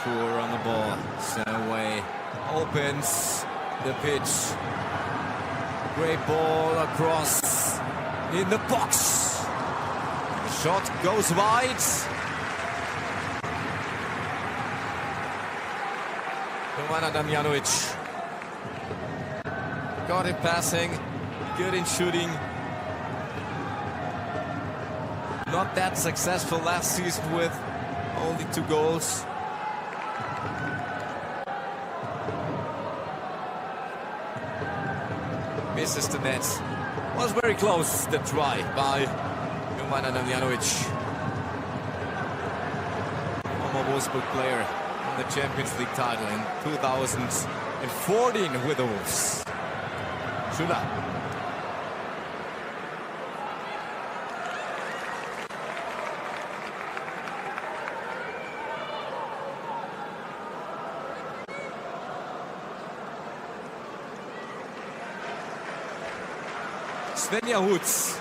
Sure on the ball. Center way. Opens the pitch. Great ball across in the box. The shot goes wide. Jovana Damjanovic got it passing, good in shooting. Not that successful last season with only 2 goals. Misses the net. Was very close, the try by Jovana Damjanovic. Former Wolfsburg player on the Champions League title in 2014 with the Wolves. Shu Vat. Svenja Huth.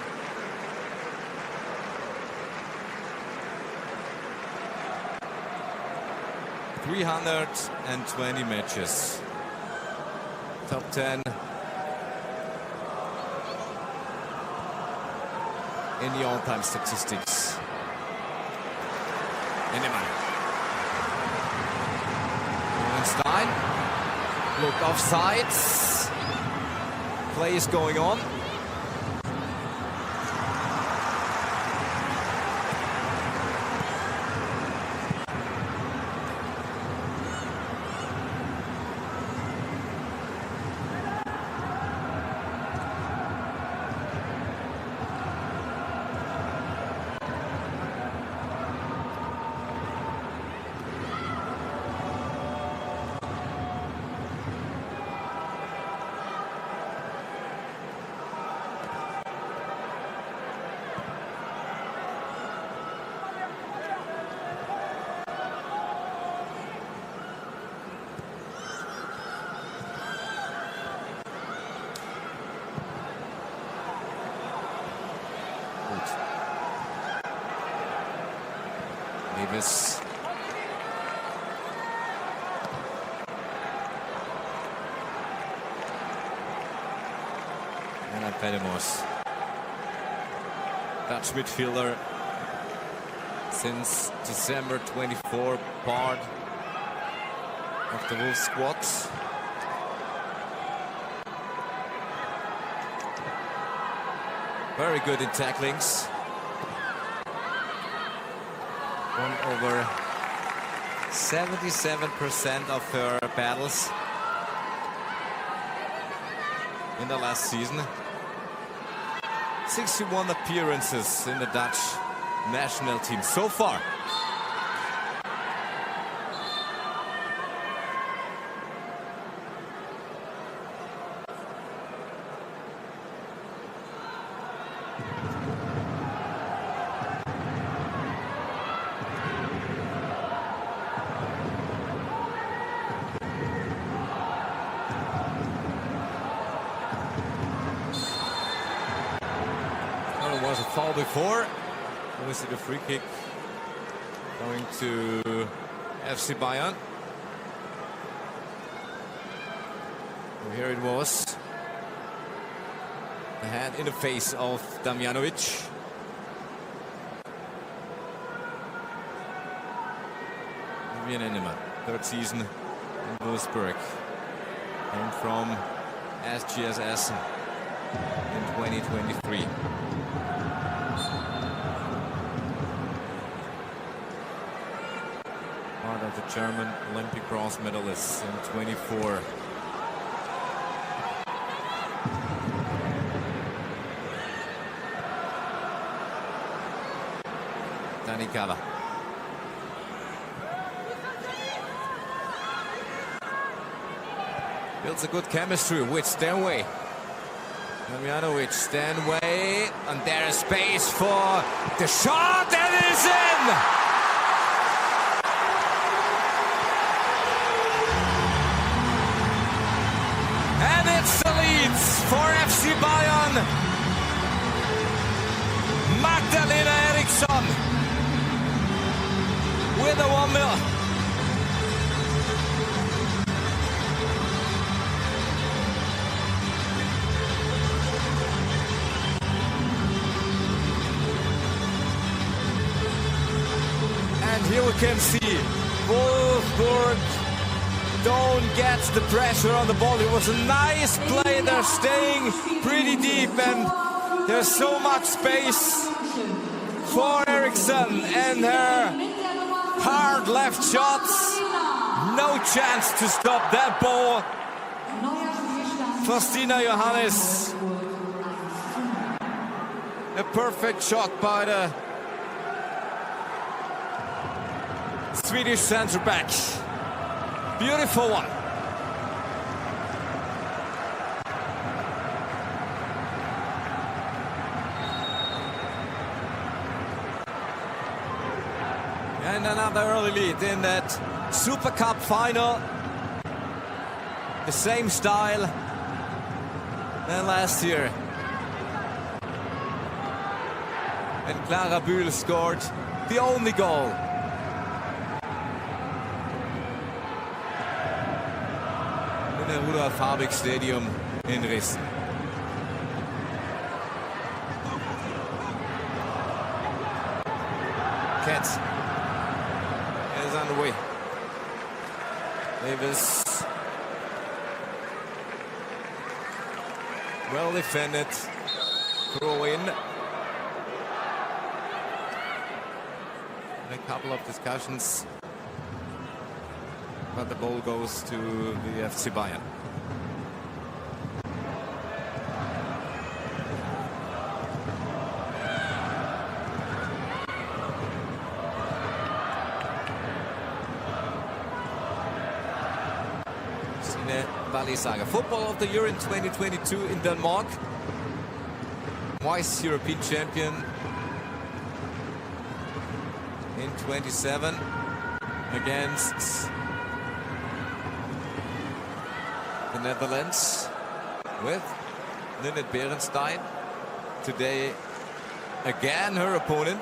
...320 matches. Top 10 in the all-time statistics. Ennemann. Stein. Look offside. Play is going on. Davis. And Ahmedabad. Dutch midfielder since December 24, part of the Wolves squad. Very good in tacklings. Won over 77% of her battles in the last season. 61 appearances in the Dutch national team so far. Was a foul before. We see the free kick going to FC Bayern. So here it was. The hand in the face of Damjanovic. Vivian Ennemann, 3rd season in Wolfsburg. Came from SGS Essen in 2023. Part of the German Olympic bronze medalists in 24. Danikava. Builds a good chemistry with Stanway. Damjanovic, Stanway, and there is space for the shot, and it is in! And it's the lead for FC Bayern. Magdalena Eriksson with a 1-0. And here we can see Wolfsburg don't get the pressure on the ball. It was a nice play. They're staying pretty deep and there's so much space for Eriksson and her hard left shots. No chance to stop that ball for Stina Johannes. A perfect shot by the Swedish center back. Beautiful one. And another early lead in that Super Cup final. The same style than last year. And Clara Bühl scored the only goal. In the Rudolf Habig Stadium in Dresden. Cat is underway. Davis. Well defended. Throw in. A couple of discussions. But the ball goes to the FC Bayern. Football of the Year in 2022 in Denmark. Vice European champion in 27 against the Netherlands with Linnet Berenstein. Today again her opponent.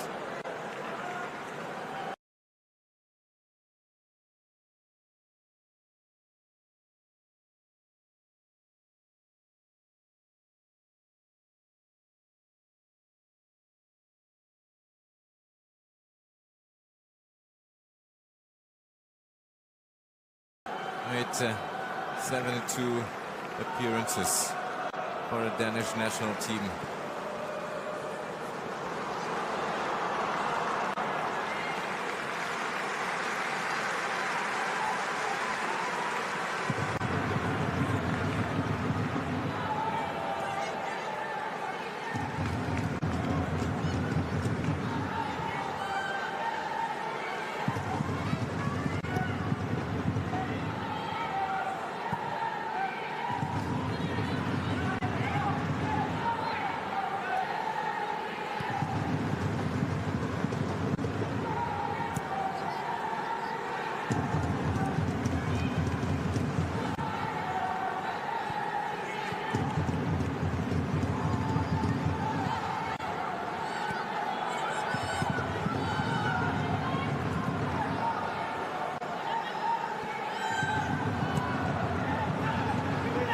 Made 72 appearances for the Danish national team.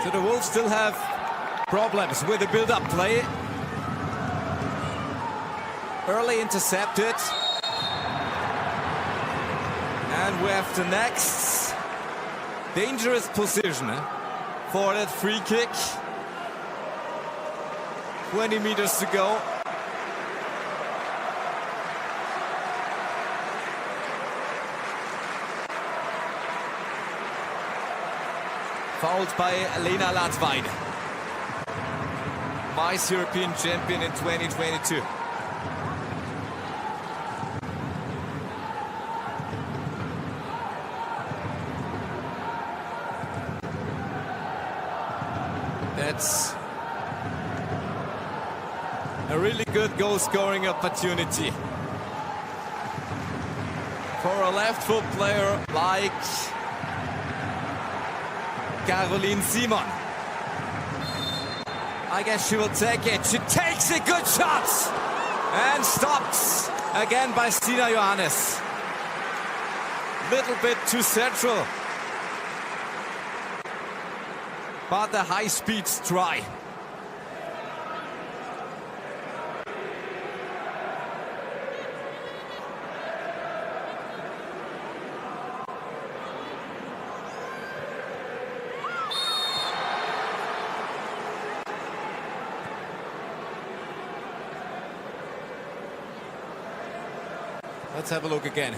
So the Wolves still have problems with the build-up play. Early intercepted. And we have the next dangerous position for that free kick. 20 meters to go. Fouled by Lena Latwein, Vice European champion in 2022. That's a really good goal-scoring opportunity for a left-foot player like Caroline Simon. I guess she will take it. She takes a good shot and stopped again by Stina Johannes. little bit too central. But the high speeds try. Let's have a look again.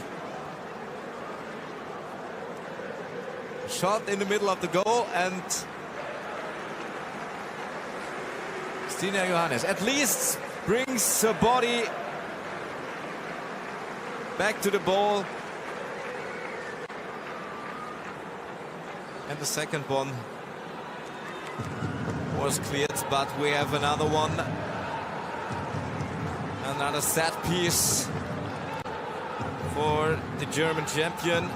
Shot in the middle of the goal, and Stina Johannes at least brings her body back to the ball. And the second one was cleared, but we have another one. Another set piece for the German champion.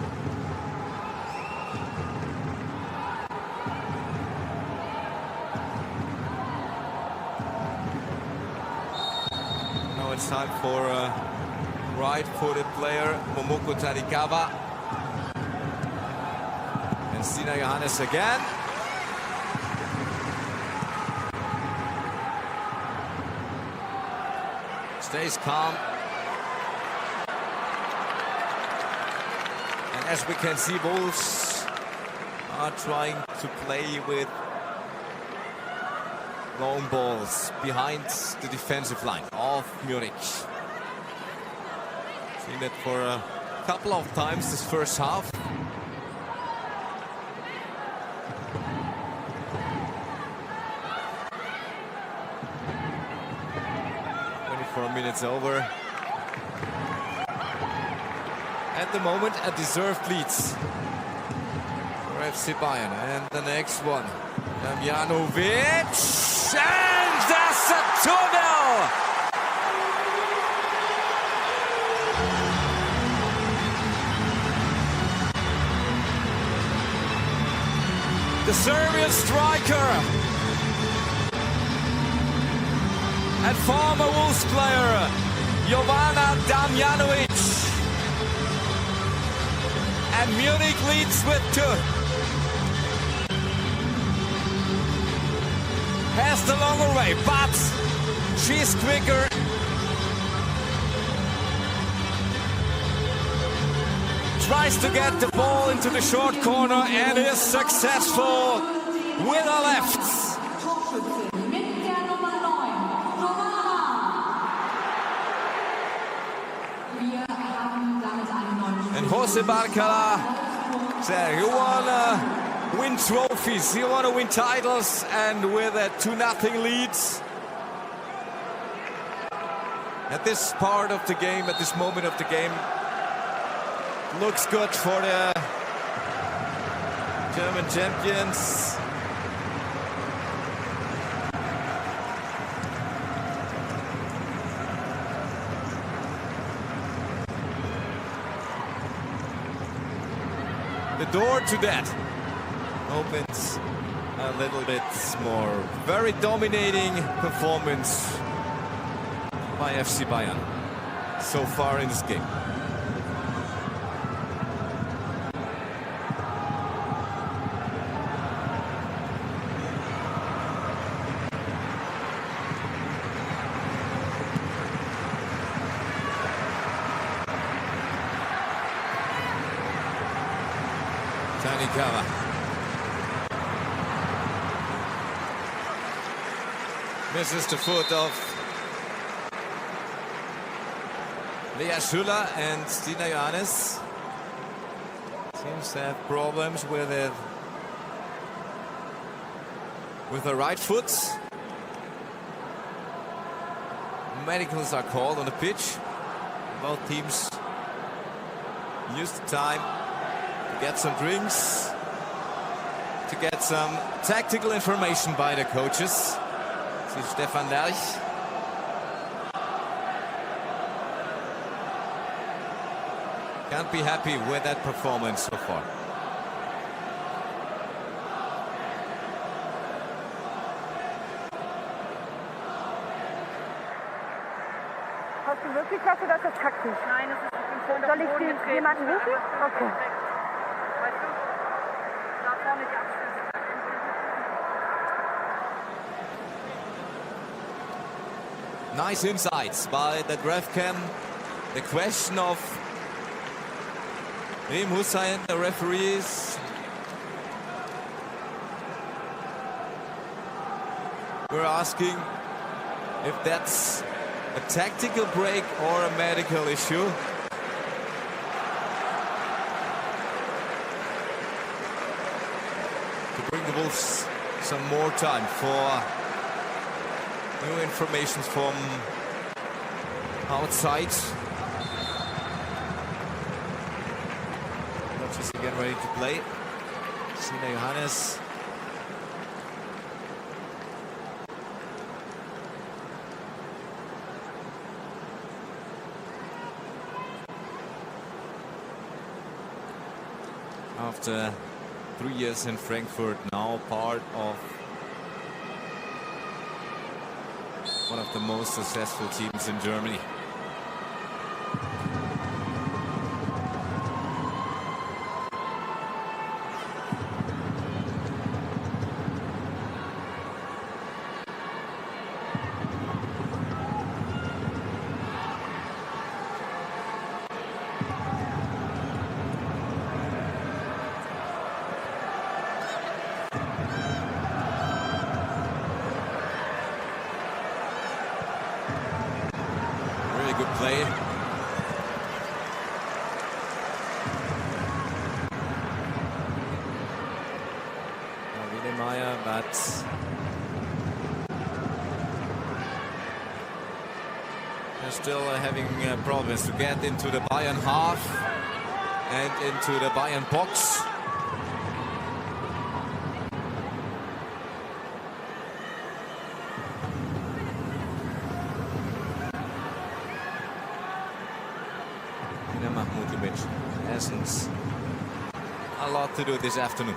Now it's time for a right-footed player, Momoko Tarikawa. And Stina Johannes again. Stays calm. As we can see, Wolves are trying to play with long balls behind the defensive line of Munich. Seen it for a couple of times this first half. Minutes over. At the moment, a deserved lead for FC Bayern. And the next one, Damjanovic, and that's a 2-0. The Serbian striker and former Wolves player, Jovana Damjanovic. And Munich leads with 2. Has the longer way, but she's quicker. Tries to get the ball into the short corner and is successful with her left. Jose Barcala said, you want to win trophies, you want to win titles, and with a 2-0 lead at this part of the game, at this moment of the game, looks good for the German champions. The door to that opens a little bit more. Very dominating performance by FC Bayern so far in this game. Tarikawa. Misses the foot of Lea Schüller, and Stina Johannes seems to have problems with it, with her right foot. Medicals are called on the pitch. Both teams use the time to get some drinks, to get some tactical information by the coaches. This is Stefan Lerch. Can't be happy with that performance so far. Hast du wirklich dafür, dass das taktisch? Nein, das ist nicht. Soll ich jemanden rufen? Okay. Nice insights by the ref cam. The question of Reem Hussain, the referees. We're asking if that's a tactical break or a medical issue. To bring the Wolves some more time for new information from outside. Just again ready to play. Sina Johannes. After 3 years in Frankfurt, now part of one of the most successful teams in Germany. Play. Wiedemeyer, but they're still having problems to get into the Bayern half and into the Bayern box. Hasn't a lot to do this afternoon.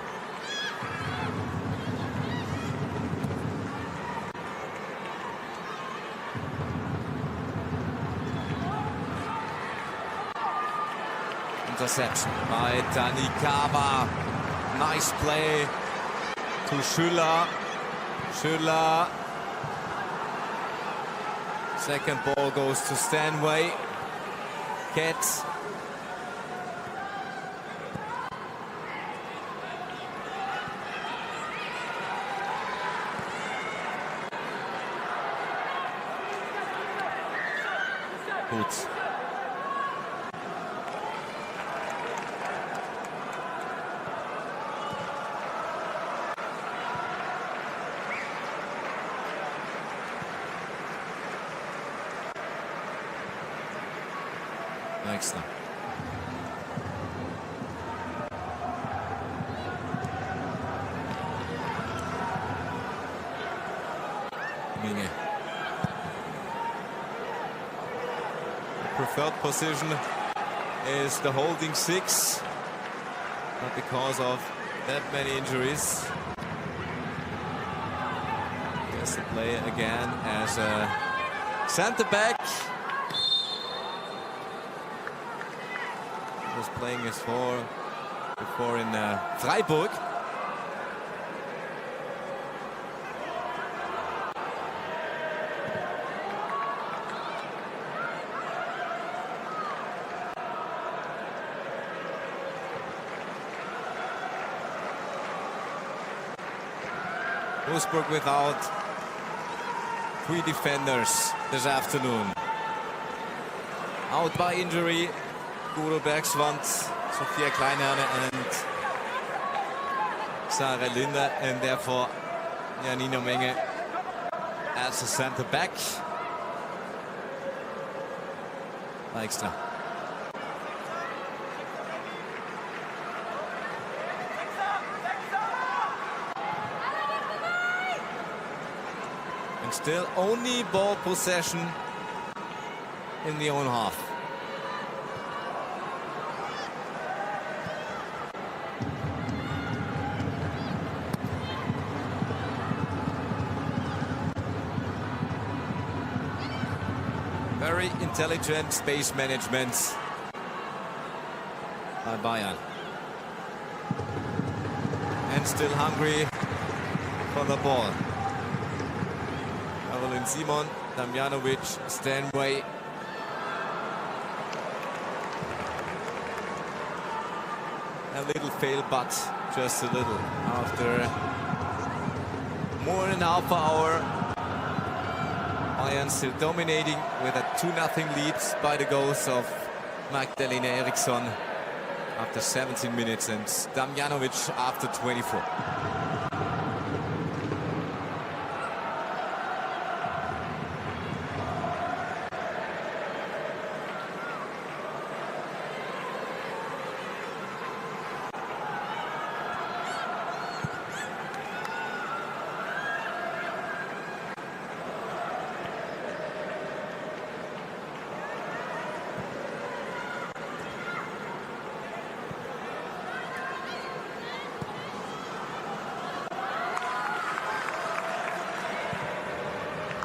Interception by Tanikawa. Nice play to Schüller. Schüller. Second ball goes to Stanway. Ketz. Gut. Nächster. Minge. Preferred position is the holding six, not because of that many injuries. Gets to play again as a center back. He was playing as before in Freiburg. Wolfsburg without 3 defenders this afternoon. Out by injury, Guro Bergsvand, Sophia Kleinherne and Sarah Linde, and therefore Janina Menge as a center back. Extra. Still only ball possession in the own half. Very intelligent space management by Bayern. And still hungry for the ball. Evelyn Simon, Damjanovic, Stanway. A little fail, but just a little. After more than half hour, Bayern still dominating with a 2-0 lead by the goals of Magdalena Eriksson after 17 minutes and Damjanovic after 24.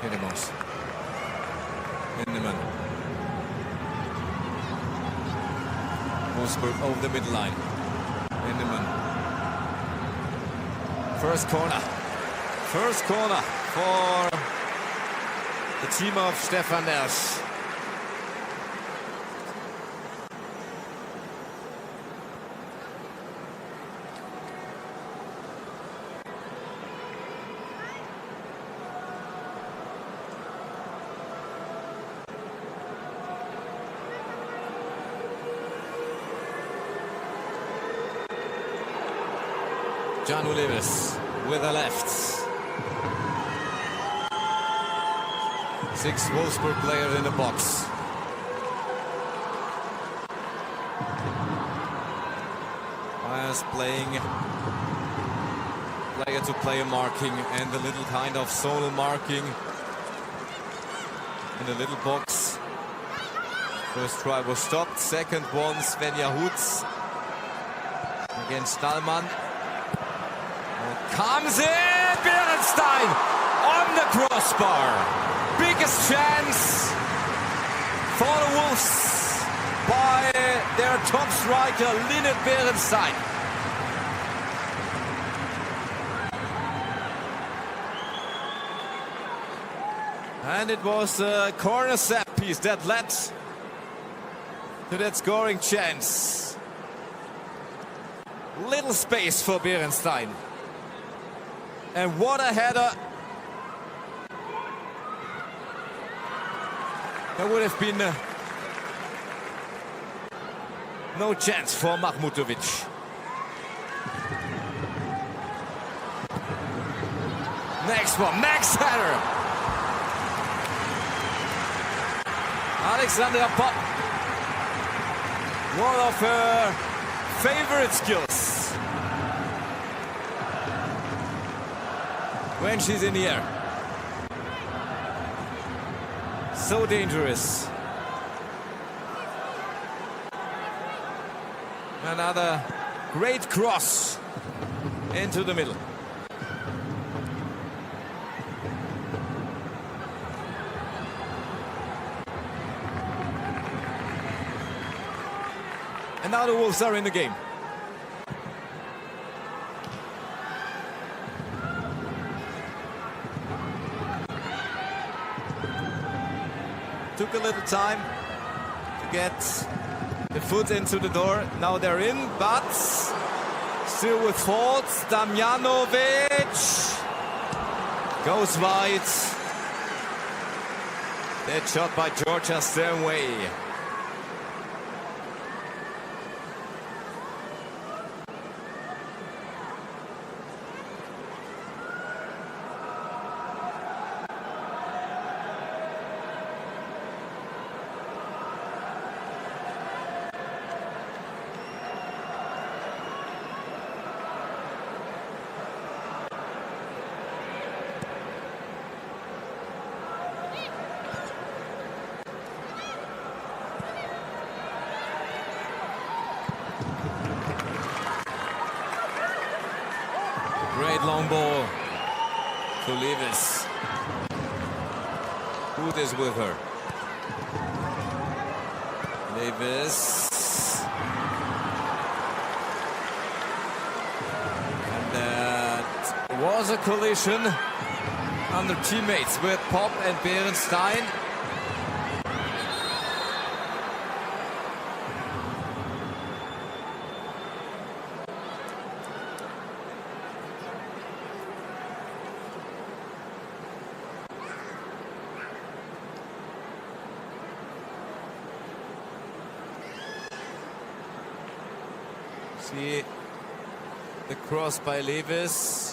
Hindemans. Lindemann. Wolfsburg over the midline. Lindemann. First corner. First corner for the team of Stefan Dersch. Janu Levis with the left. 6 Wolfsburg players in the box. As playing player-to-player marking and a little kind of zonal marking in the little box. First try was stopped. Second one, Svenja Hutz against Stallman. Comes in, Berenstein on the crossbar. Biggest chance for the Wolves by their top striker, Linnet Berenstein. And it was a corner set piece that led to that scoring chance. Little space for Berenstein. And what a header. There would have been no chance for Mahmutovic. Next one, Max header. Alexandra Popp. One of her favorite skills. When she's in the air. So dangerous. Another great cross into the middle. And now the Wolves are in the game. Took a little time to get the foot into the door. Now they're in, but still with faults. Damjanovic goes wide. That shot by Georgia Sternway. Great long ball to Levis. Hood is with her. Levis. was a collision under teammates with Pop and Berenstein. See the cross by Lewis.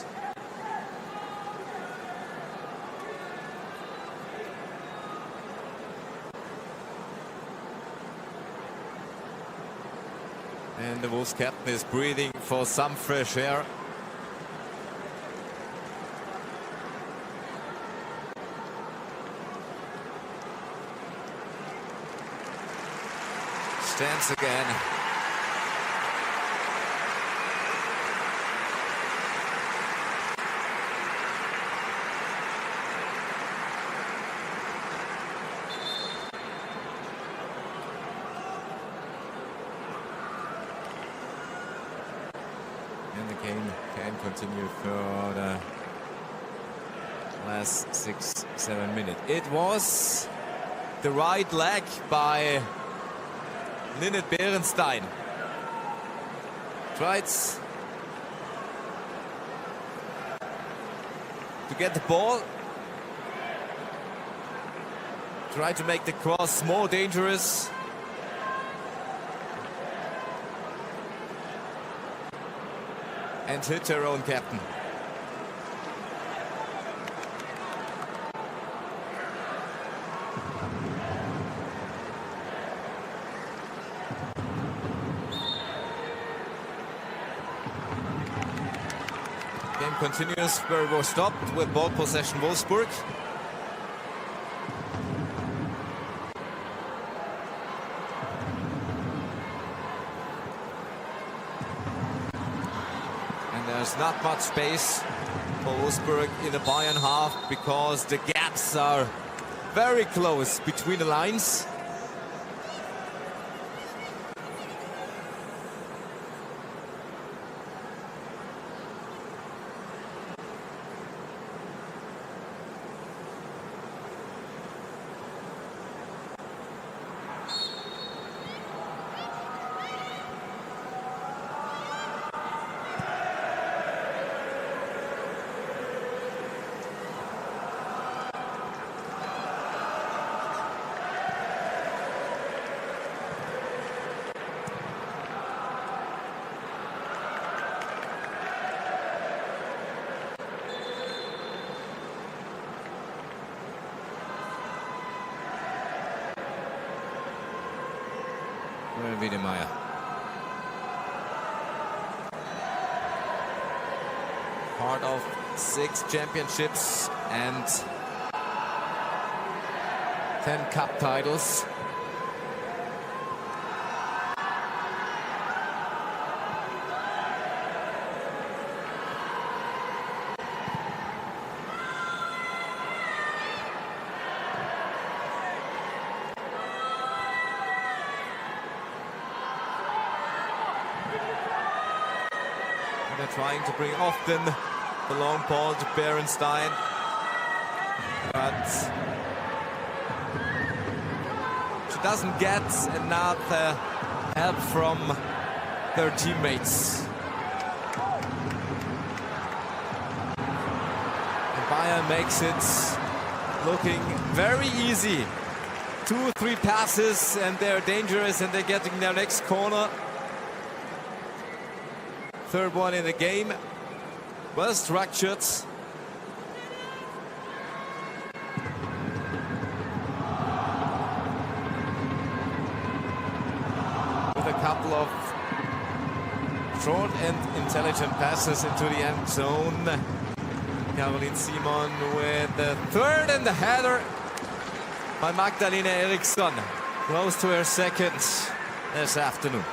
And the Wolves captain is breathing for some fresh air. Stands again. And the game can continue for the last 6-7 minutes. It was the right leg by Linnet Berenstein. Tried to get the ball. Tried to make the cross more dangerous. And hit her own captain. Game continues where it was stopped with ball possession Wolfsburg. There's not much space for Wolfsburg in the Bayern half because the gaps are very close between the lines. Wiedemeyer. Part of 6 championships and 10 cup titles. They're trying to bring often the long ball to Berenstein, but she doesn't get enough help from their teammates. And Bayern makes it looking very easy. 2 or 3 passes and they're dangerous and they're getting their next corner. Third one in the game, well structured. With a couple of short and intelligent passes into the end zone. Caroline Simon with the third and the header by Magdalena Eriksson. Close to her second this afternoon.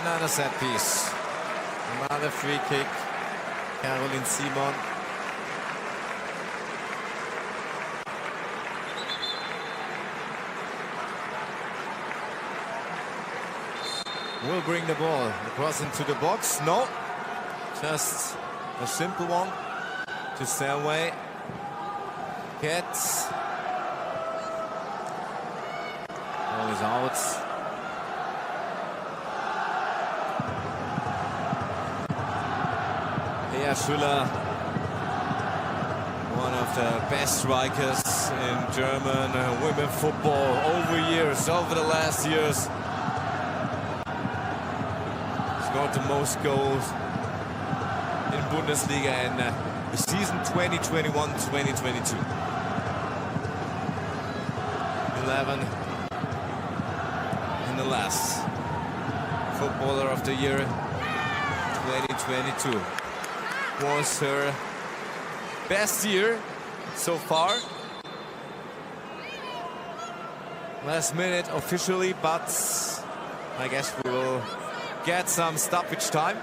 Another set piece. Another free kick. Caroline Simon. Will bring the ball across into the box. No, just a simple one to stay away. Gets. Ball is out. Lea Schüller, one of the best strikers in German women football over the last years. Scored the most goals in Bundesliga in the season 2021-2022. 11 in the last. Footballer of the Year 2022. Was her best year so far. Last minute officially, but I guess we will get some stoppage time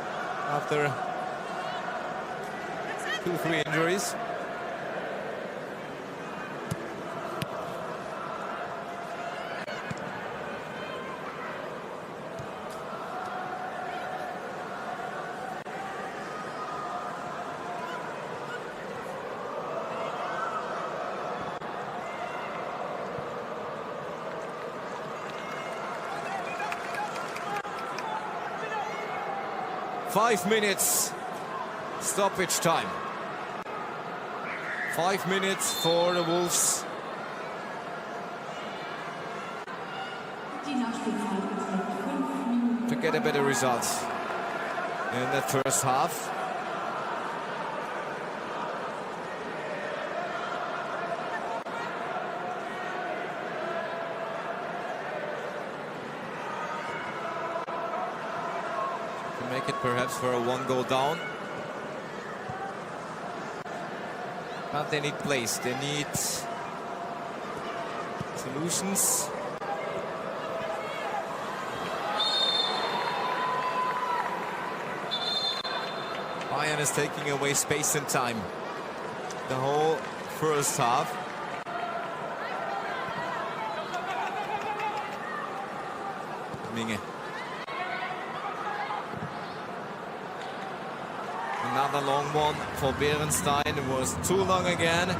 after 2-3 injuries. Five minutes stoppage time. 5 minutes for the Wolves. To get a better result in that first half. Make it perhaps for a 1-goal down. But they need plays, they need solutions. Bayern is taking away space and time the whole first half. Minge. Another long one for Berenstein. It was too long again.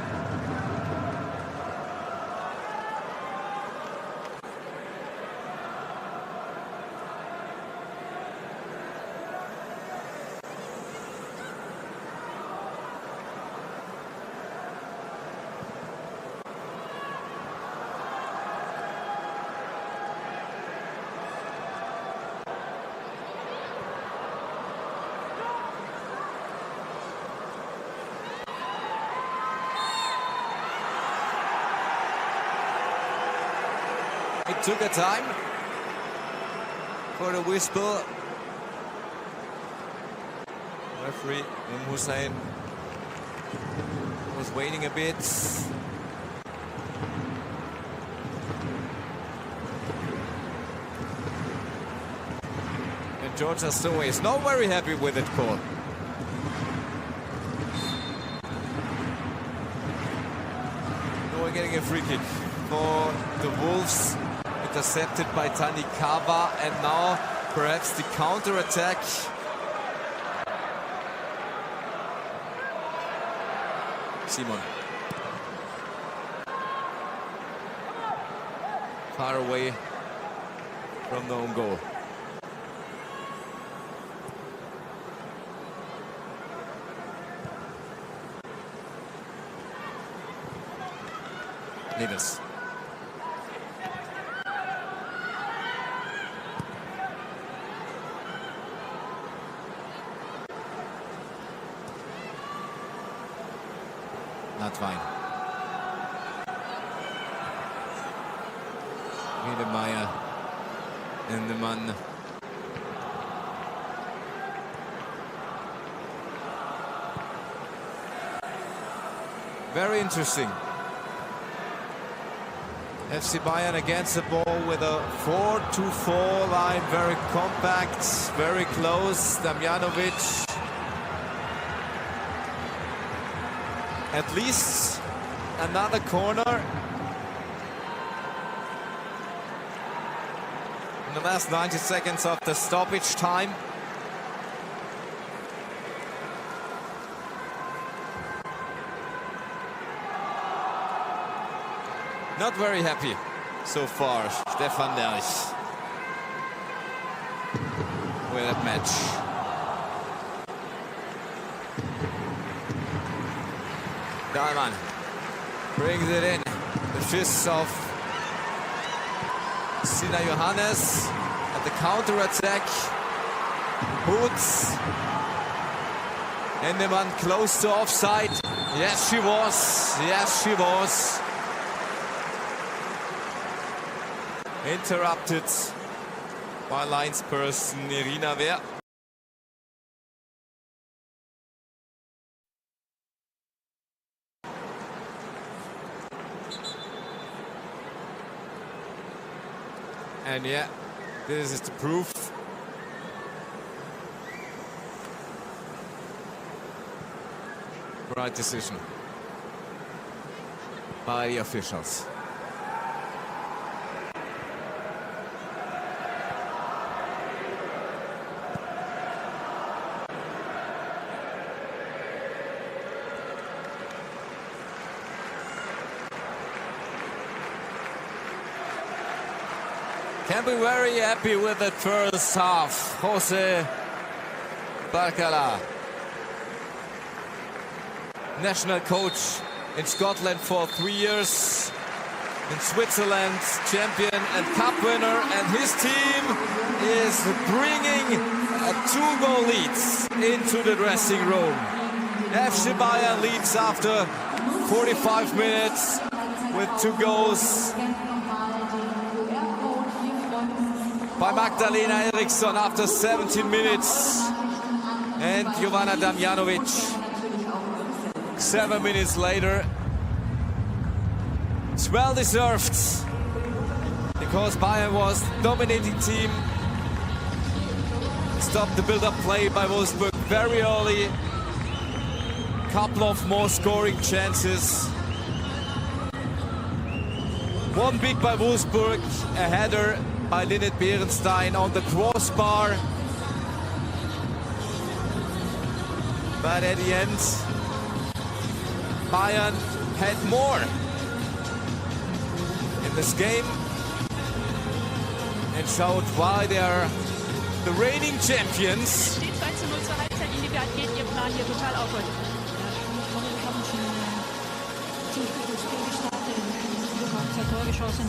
It took a time for the whistle. Referee Hussein was waiting a bit. And Georgia still is not very happy with it call. Now we're getting a free kick for the Wolves. Intercepted by Tani Kava, and now perhaps the counter-attack. Simon. Far away from the own goal. Neves. Not fine. Wiedemeyer in the man. Very interesting. FC Bayern against the ball with a 4-2-4 line, very compact, very close. Damjanovic at least another corner in the last 90 seconds of the stoppage time. Not very happy so far, Stefan Derlich, with that match. Dahlmann brings it in. The fists of Sina Johannes at the counter-attack. Hoots. Endemann close to offside. Yes, she was. Yes, she was. Interrupted by linesperson Irina Wehr. And yeah, this is the proof. Right decision by the officials. Can be very happy with the first half. Jose Barcala, national coach in Scotland for 3 years, in Switzerland, champion and cup winner, and his team is bringing a 2-goal lead into the dressing room. FC Bayern leads after 45 minutes with 2 goals by Magdalena Eriksson after 17 minutes, and Jovana Damjanovic 7 minutes later. It's well deserved because Bayern was dominating team. Stopped the build-up play by Wolfsburg very early. Couple of more scoring chances. One beat by Wolfsburg, a header by Linnet Beerenstein on the crossbar. But at the end, Bayern had more in this game and showed why they are the reigning champions. Steht 2:0 zur Halbzeitlinie. Wie geht Ihr Plan hier total auf heute? Tor geschossen,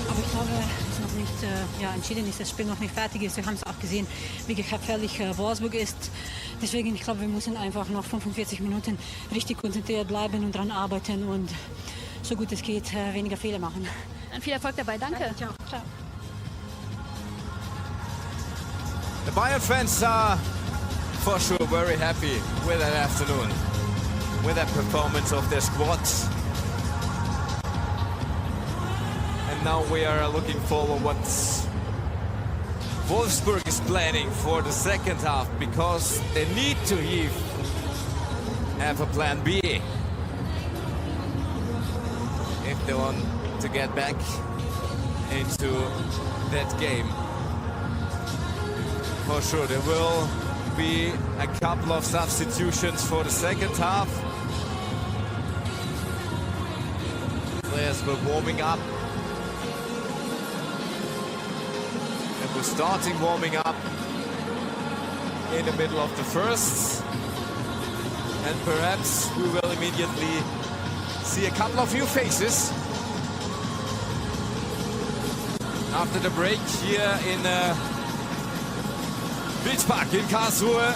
aber ich glaube, es ist noch nicht entschieden ist, das Spiel noch nicht fertig ist. Wir haben es auch gesehen, wie gefährlich Wolfsburg ist. Deswegen, ich glaube, wir müssen einfach noch 45 Minuten richtig konzentriert bleiben und daran arbeiten und so gut es geht weniger Fehler machen. Dann viel Erfolg dabei. Danke. Ciao. Ciao. The Bayern fans are for sure very happy with that afternoon, with that performance of their squad. Now we are looking forward what Wolfsburg is planning for the second half, because they need to have a plan B if they want to get back into that game. For sure there will be a couple of substitutions for the second half. Players were warming up. We're starting warming up in the middle of the first, and perhaps we will immediately see a couple of new faces after the break here in Beach Park in Karlsruhe.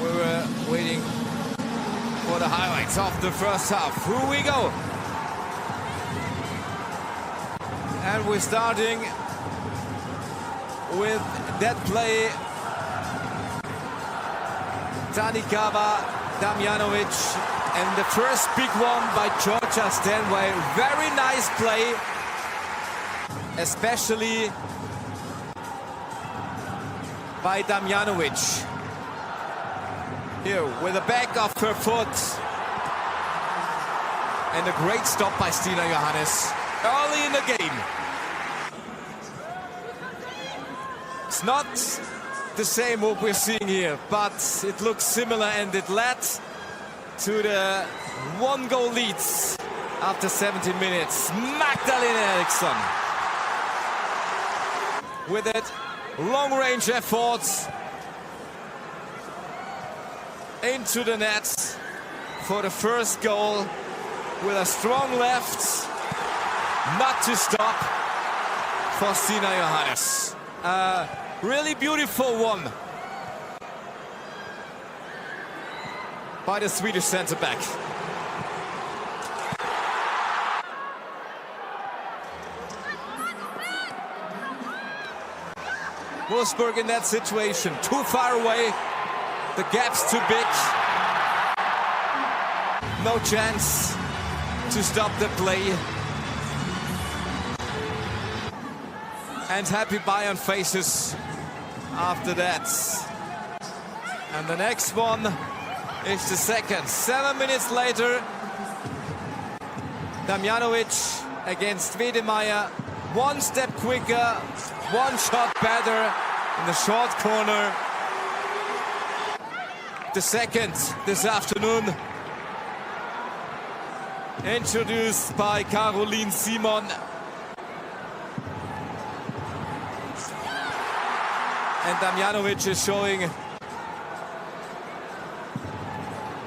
We were waiting for the highlights of the first half. Here we go. And we're starting with that play. Tanikawa, Damjanovic And the first big one by Georgia Stanway. Very nice play, especially by Damjanovic. Here with the back of her foot. And a great stop by Stina Johannes early in the game. It's not the same what we're seeing here, but it looks similar, and it led to the 1-goal lead after 17 minutes. Magdalena Eriksson with it, long-range efforts into the net for the first goal with a strong left, not to stop for Stina Johannes. Really beautiful one by the Swedish centre-back. Wolfsburg in that situation, too far away, the gap's too big. No chance to stop the play. And happy Bayern faces after that. And the next one is the second. 7 minutes later, Damjanovic against Wedemeyer. One step quicker, one shot better in the short corner. The second this afternoon, introduced by Caroline Simon. And Damjanovic is showing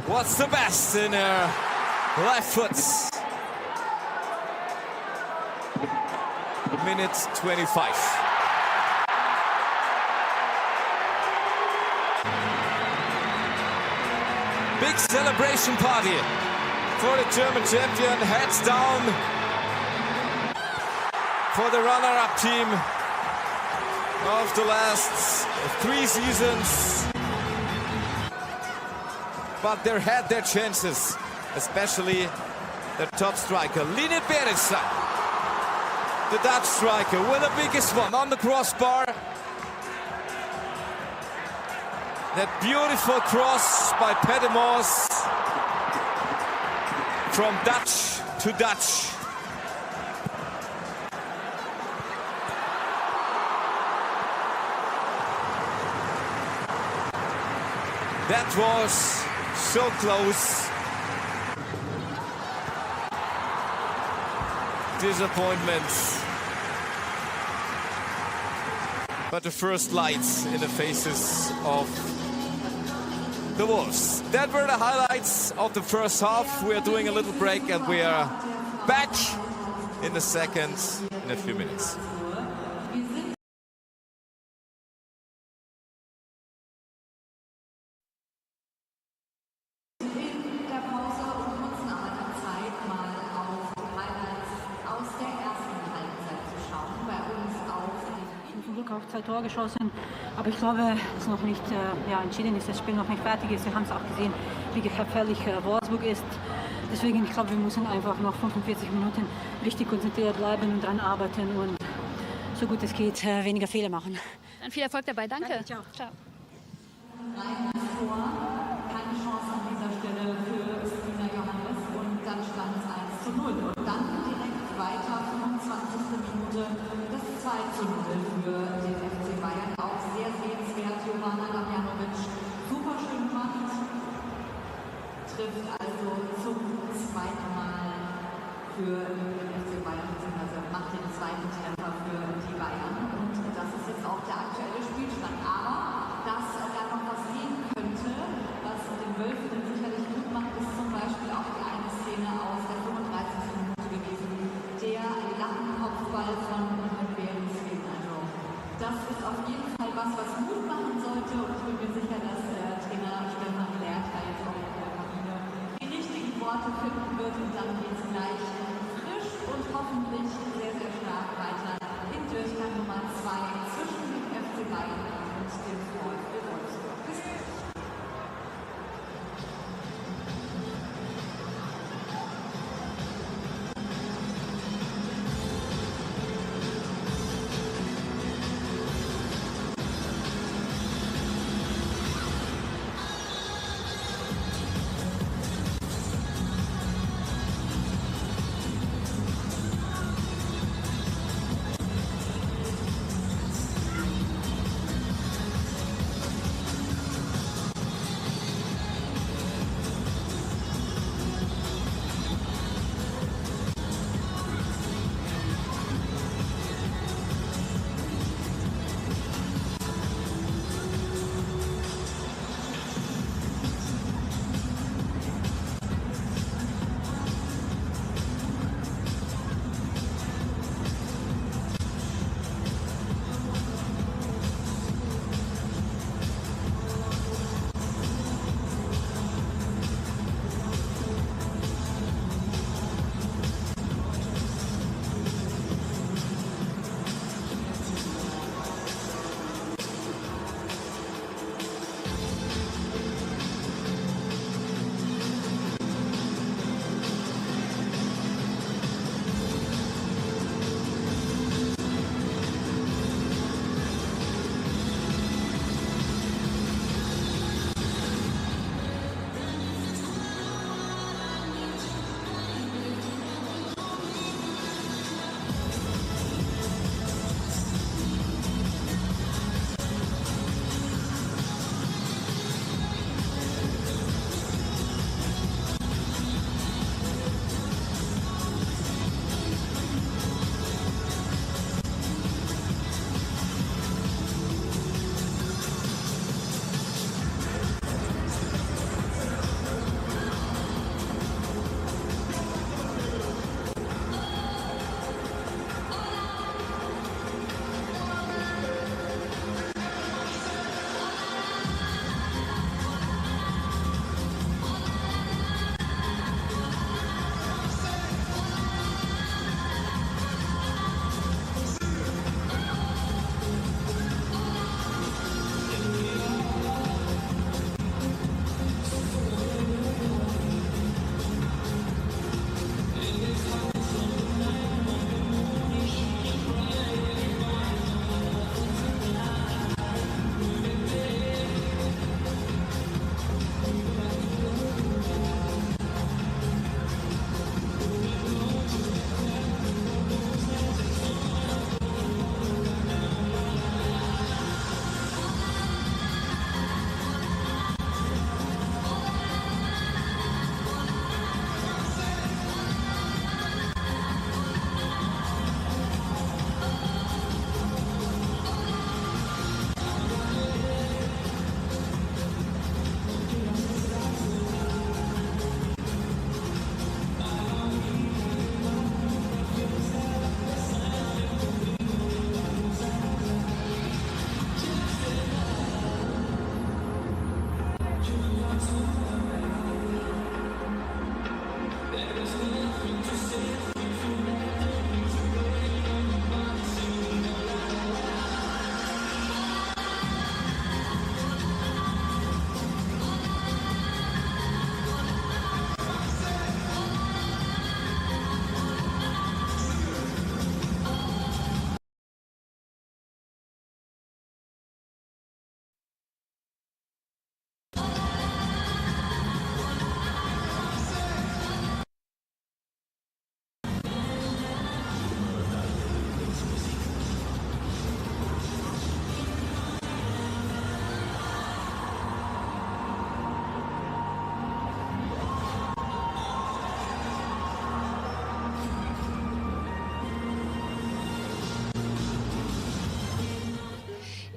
what's the best in her left foot. Minute 25. Big celebration party for the German champion. Heads down for the runner-up team of the last 3 seasons. But they had their chances, especially the top striker, Line Berenson, the Dutch striker, with the biggest one on the crossbar. That beautiful cross by Pedemos from Dutch to Dutch. That was so close. Disappointment. But the first lights in the faces of the Wolves. That were the highlights of the first half. We are doing a little break and we are back in the second in a few minutes. Auch 2 Tore geschossen, aber ich glaube, es noch nicht entschieden ist, das Spiel noch nicht fertig ist. Wir haben es auch gesehen, wie gefährlich Wolfsburg ist. Deswegen, ich glaube, wir müssen einfach noch 45 Minuten richtig konzentriert bleiben und dran arbeiten und so gut es geht, weniger Fehler machen. Dann viel Erfolg dabei. Danke. Danke, ciao. Ciao. Keine Chance an dieser Stelle für Stina Johannes und dann stand es 1:0. Und dann direkt weiter, 25. Minute, das 2:0 für den FC Bayern. Auch sehr sehenswert, Johanna Damjanovic. Super schön gemacht. Trifft also zum 2. Mal für den FC Bayern, beziehungsweise macht den 2. Treffer für die Bayern. Und das ist jetzt auch der aktuelle Spielstand. Aber dass da noch was gehen könnte, was den Wölfen sicherlich gut macht, ist zum Beispiel auch die eine Szene aus der 35. Minute gewesen, der Lattenkopfball von Behrensweg. Also das ist auf jeden Fall was Mut machen sollte, und ich bin mir sicher, dass Trainer Stefan Lerch da jetzt auch in der Kabine die richtigen Worte finden wird, und dann geht es gleich frisch und hoffentlich sehr, sehr stark weiter in Durchgang Nummer 2 zwischen dem FC Bayern und dem VfL Wolfsburg. Bis gleich.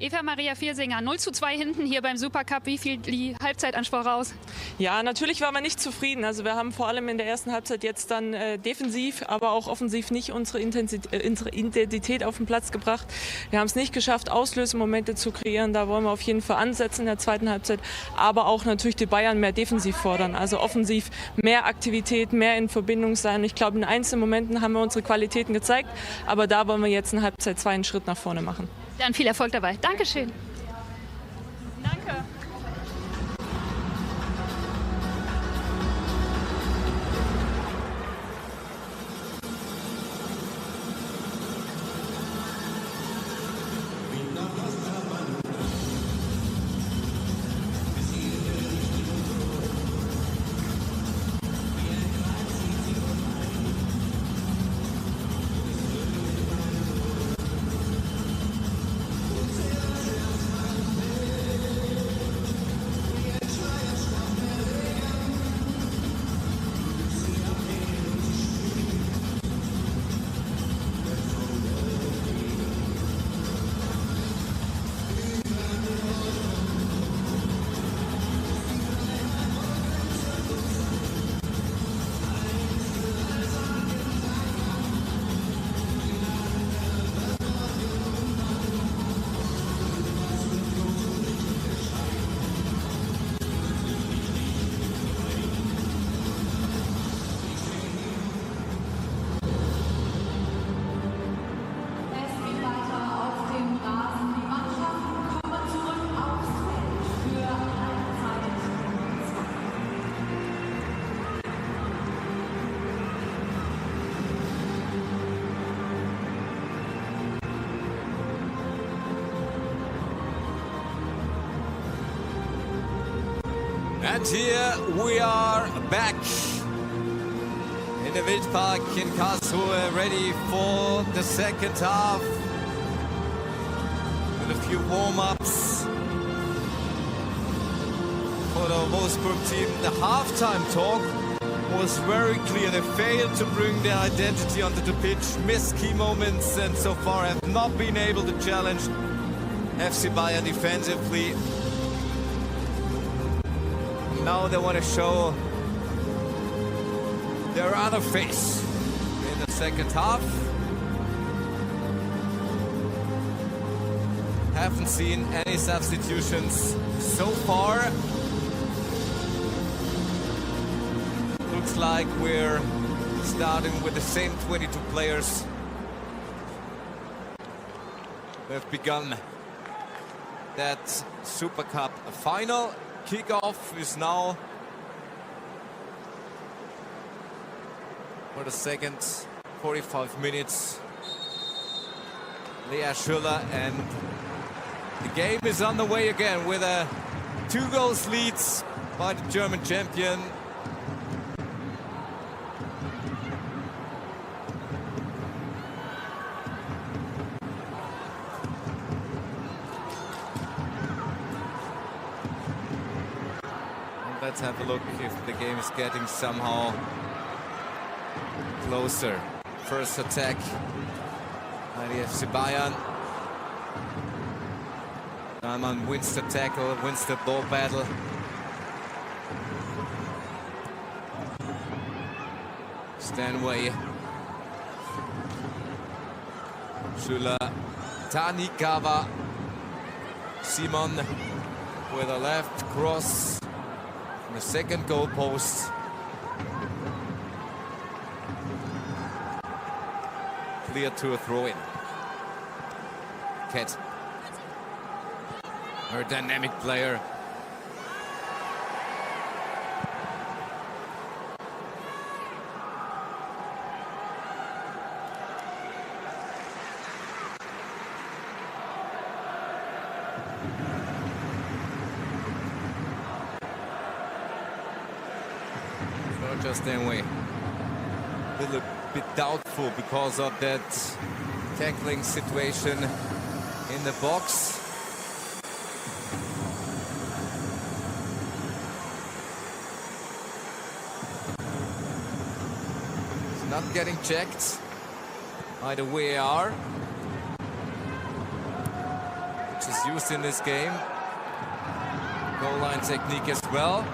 Eva Maria Viersinger, 0:2 hinten hier beim Supercup. Wie fiel die Halbzeitanspruch raus? Ja, natürlich waren wir nicht zufrieden. Also wir haben vor allem in der ersten Halbzeit jetzt dann defensiv, aber auch offensiv nicht unsere Intensität auf den Platz gebracht. Wir haben es nicht geschafft, Auslösemomente zu kreieren. Da wollen wir auf jeden Fall ansetzen in der zweiten Halbzeit. Aber auch natürlich die Bayern mehr defensiv fordern. Also offensiv mehr Aktivität, mehr in Verbindung sein. Ich glaube, in einzelnen Momenten haben wir unsere Qualitäten gezeigt. Aber da wollen wir jetzt in Halbzeit 2 einen Schritt nach vorne machen. Dann viel Erfolg dabei. Dankeschön. Danke. And here we are back in the Wildpark in Karlsruhe, ready for the second half with a few warm-ups for the Wolfsburg team. The halftime talk was very clear. They failed to bring their identity onto the pitch, missed key moments, and so far have not been able to challenge FC Bayern defensively. Now they want to show their other face in the second half. Haven't seen any substitutions so far. Looks like we're starting with the same 22 players who have begun that Super Cup final. Kickoff is now for the second 45 minutes. Lea Schüller, and the game is on the way again with a 2-goal lead by the German champion. Let's have a look if the game is getting somehow closer. First attack by the FC Bayern. Diamond wins the tackle, wins the ball battle. Stanway. Schüller. Tanikawa. Simon with a left cross. The second goal post. Clear to a throw-in. Ket. Her dynamic player. Stanway. A little bit doubtful because of that tackling situation in the box. It's not getting checked by the VAR. which is used in this game. Goal line technique as well.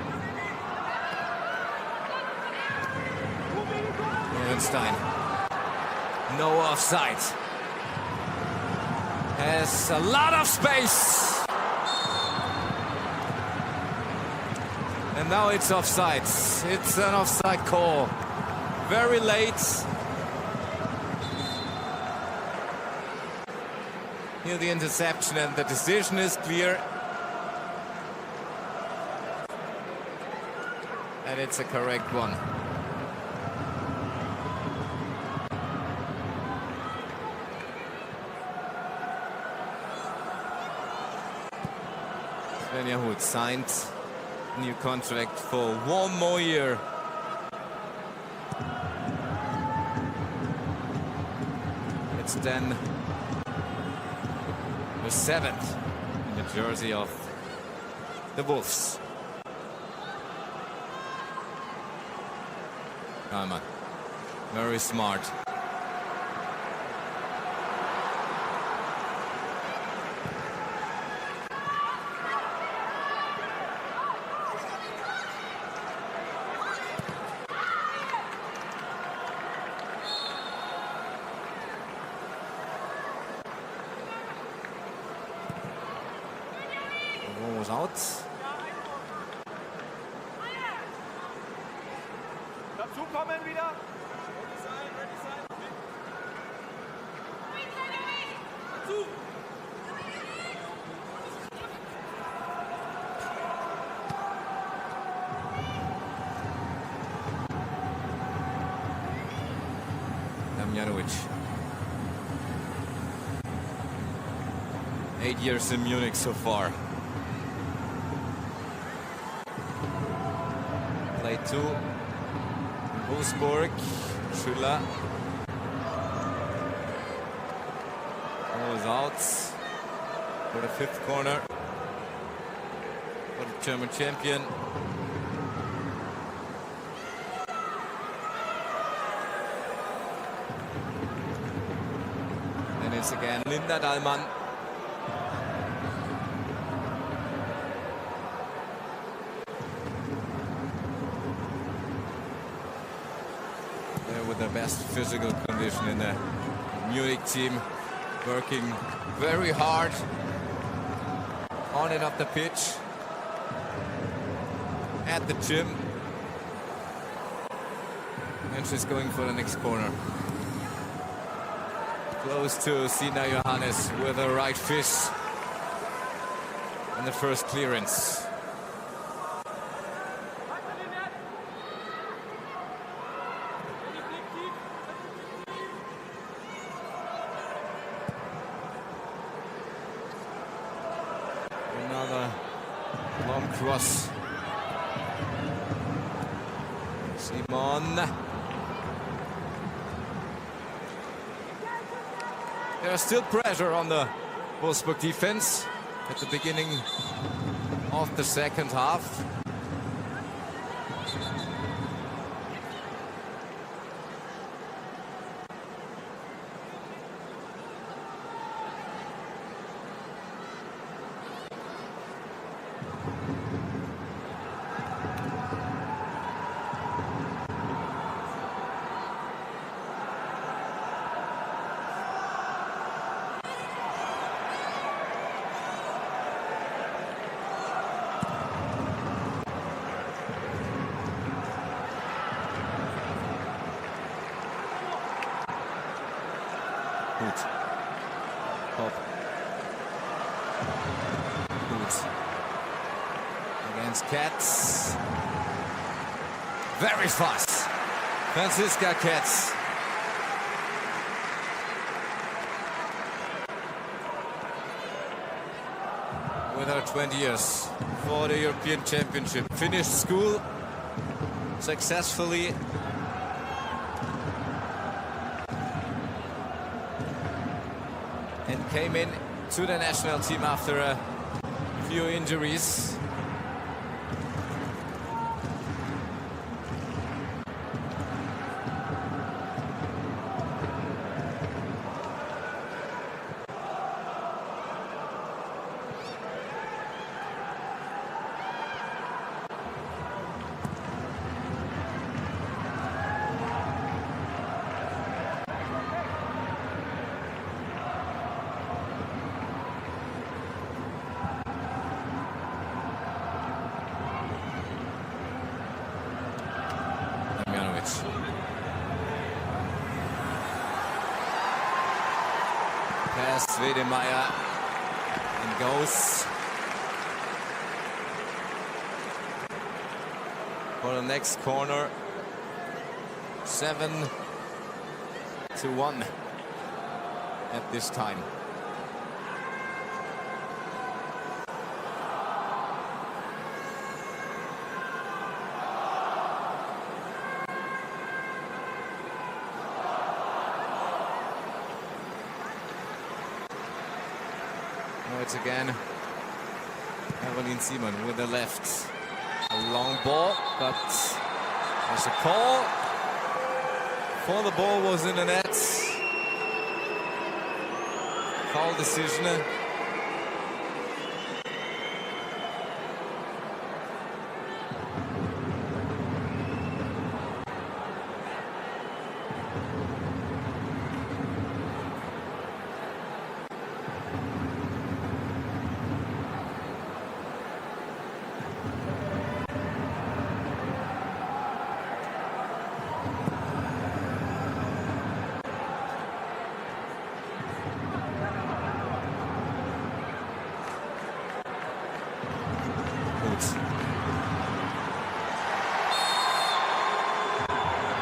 Lowenstein. No offside. Has a lot of space. And now it's offside. It's an offside call. Very late. Here the interception, and the decision is clear. And it's a correct one. Svenja Huth signed a new contract for 1 more year. It's then the 7th in the jersey of the Wolves. Kalman, very smart. The ball was out. Kommen wieder. Damjanovic. 8 years in Munich so far. Play 2. Wolfsburg, Schüller. Ball is out for the 5th corner for the German champion. And it's again Linda Dahlmann. With the best physical condition in the Munich team, working very hard on and off the pitch, at the gym, and she's going for the next corner. Close to Sina Johannes with a right fist and the first clearance. Another long cross. Simon. There's still pressure on the Wolfsburg defense at the beginning of the second half. Gut. Pop. Gut. Against Katz. Very fast. Franziska Katz. With her 20 years for the European Championship. Finished school successfully. And came in to the national team after a few injuries. Past Wedemeyer and goes for the next corner. 7-1 at this time. It's again Evelyn Seaman with the left. A long ball, but there's a call. Before the ball was in the net. Foul decision.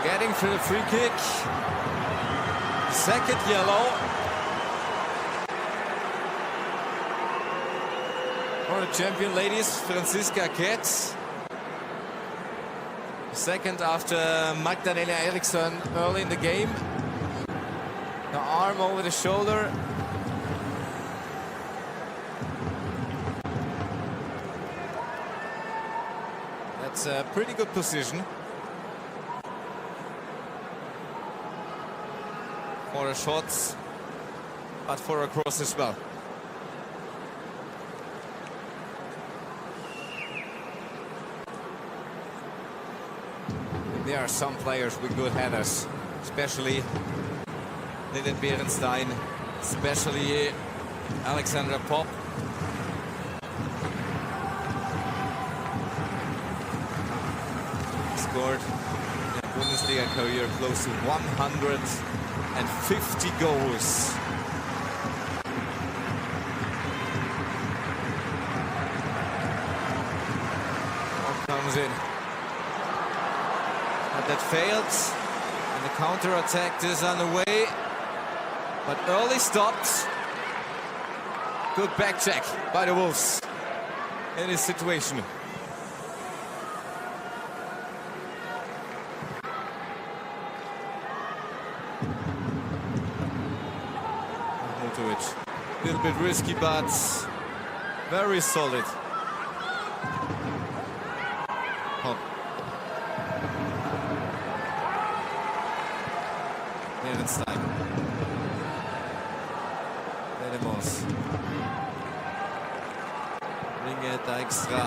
Getting for the free kick. Second yellow. For the champion ladies, Franziska Ketz. Second after Magdalena Eriksson early in the game. The arm over the shoulder. That's a pretty good position for the shots, but for a cross as well. There are some players with good headers, especially Lilith Berenstein, especially Alexandra Popp. Scored in a Bundesliga career close to 150 goals. Ball comes in. But that failed. And the counter-attack is underway. But early stopped. Good back check by the Wolves in this situation. A little bit risky, but very solid. Hop. Berenstein. Ledemos. Ringe Dijkstra.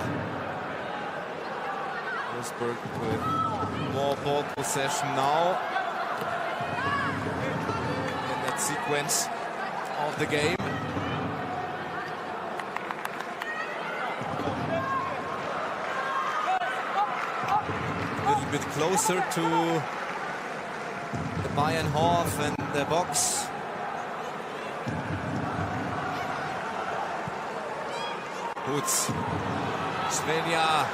Wolfsburg with more ball possession now in that sequence of the game. A little bit closer to the Bayern half and the box. Hoots. Svenja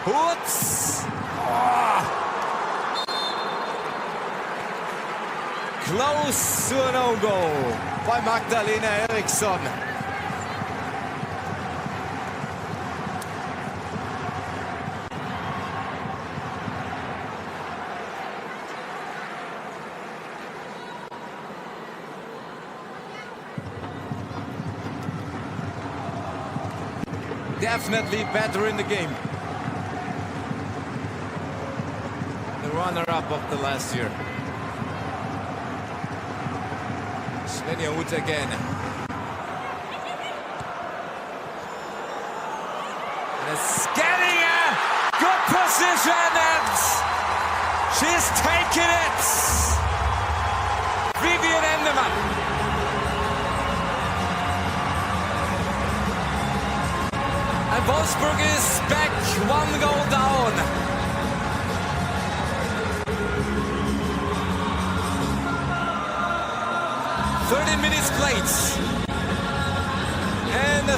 Hoots. Oh. Close to a no-goal by Magdalena Eriksson. Definitely better in the game. The runner-up of the last year. Svenja Hoots again. And it's getting a good position and she's taken it. Vivian Endemann. And Wolfsburg is back, 1 goal down. "30 minutes played.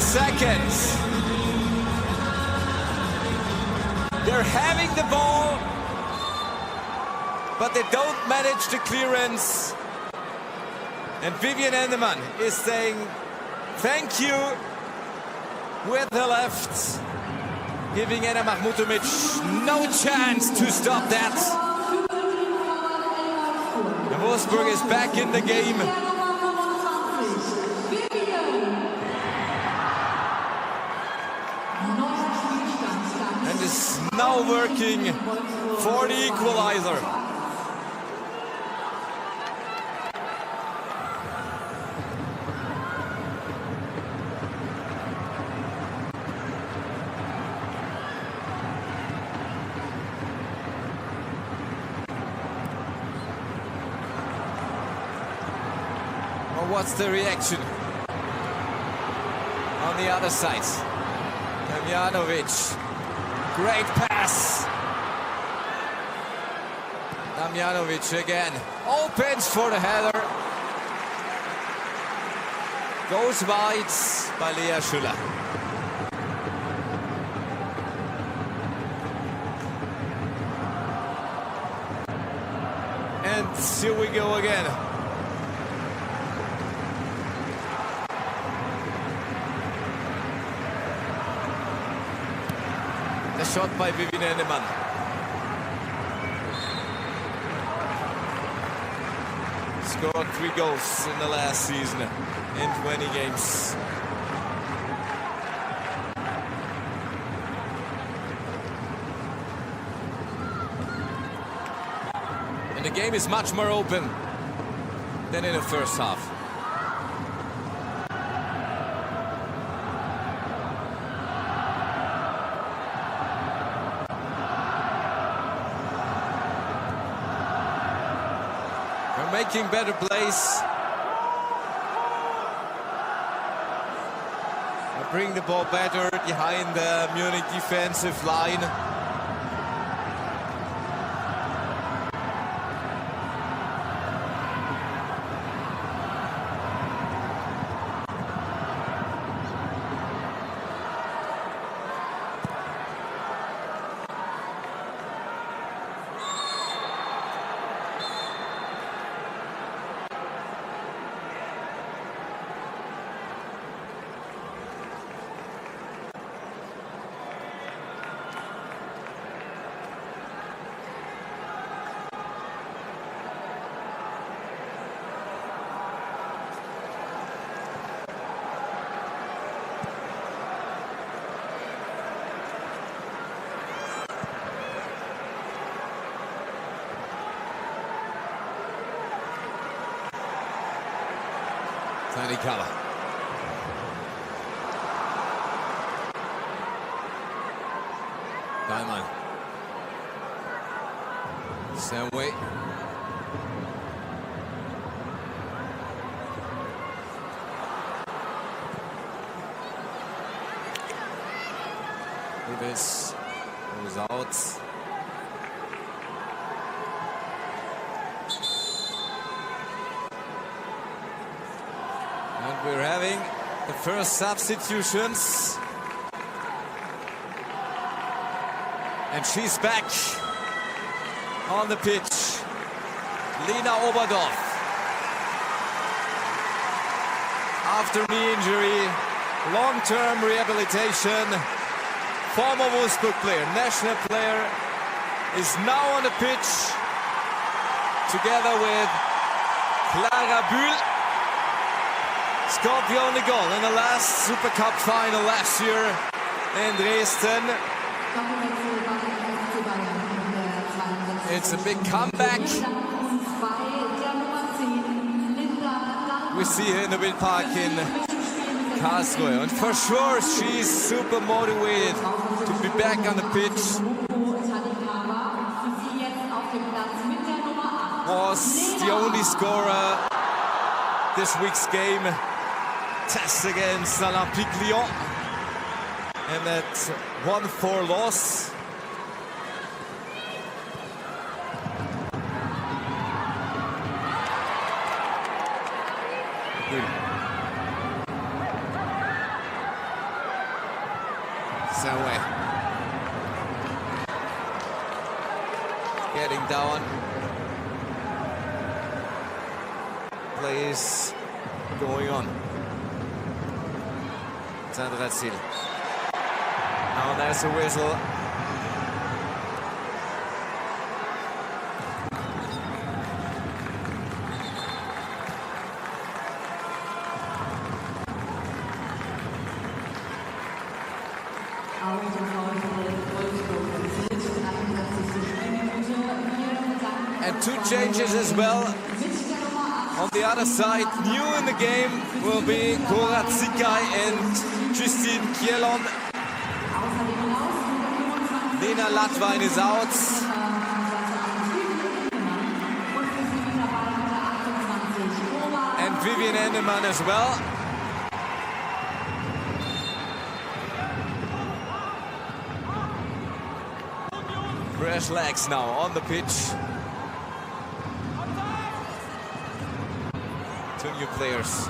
seconds. They're having the ball, but they don't manage the clearance. And Vivian Endemann is saying thank you with the left, giving Ena Mahmutovic no chance to stop that. And Wolfsburg is back in the game. And is now working for the equalizer. What's the reaction on the other side? Damjanovic, great pass. Damjanovic again, opens for the header. Goes wide by Lea Schüller. And here we go again. Shot by Vivian Endemann. Scored 3 goals in the last season in 20 games. And the game is much more open than in the first half. Making better plays. Bring the ball better behind the Munich defensive line. Tiny Kala. Diamond. Same way. Davis goes out. And we're having the first substitutions. And she's back on the pitch. Lena Oberdorf. After knee injury, long-term rehabilitation. Former Wolfsburg player, national player, is now on the pitch together with Clara Bühl. Scored the only goal in the last Super Cup final last year in Dresden. It's a big comeback. We see her in the Wildpark in Karlsruhe. And for sure, she's super motivated to be back on the pitch. Was the only scorer this week's game. Test against Olympique Lyon. And that 1-4 loss. away. Getting down. Play is going on. Sandra Ziel. Now there's a whistle. And two changes as well. On the other side, new in the game will be Goratsikai and Justine Kielon. Lena Latwein is out. And Vivian Endemann as well. Fresh legs now on the pitch. Two new players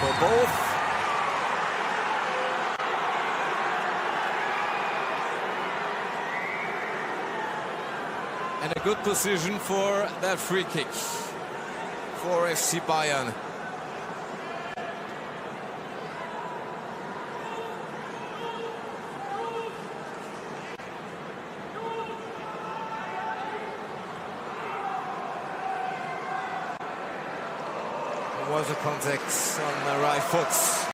for both. And a good position for that free kick for FC Bayern. Was a contact on the right foot.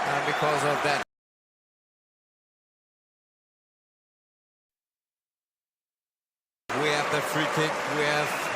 And because of that, we have the free kick, we have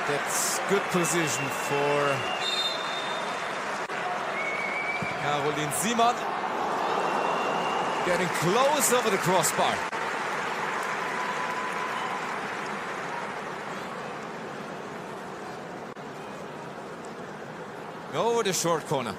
that's good position for Caroline Simon. Getting close over the crossbar. Over the short corner.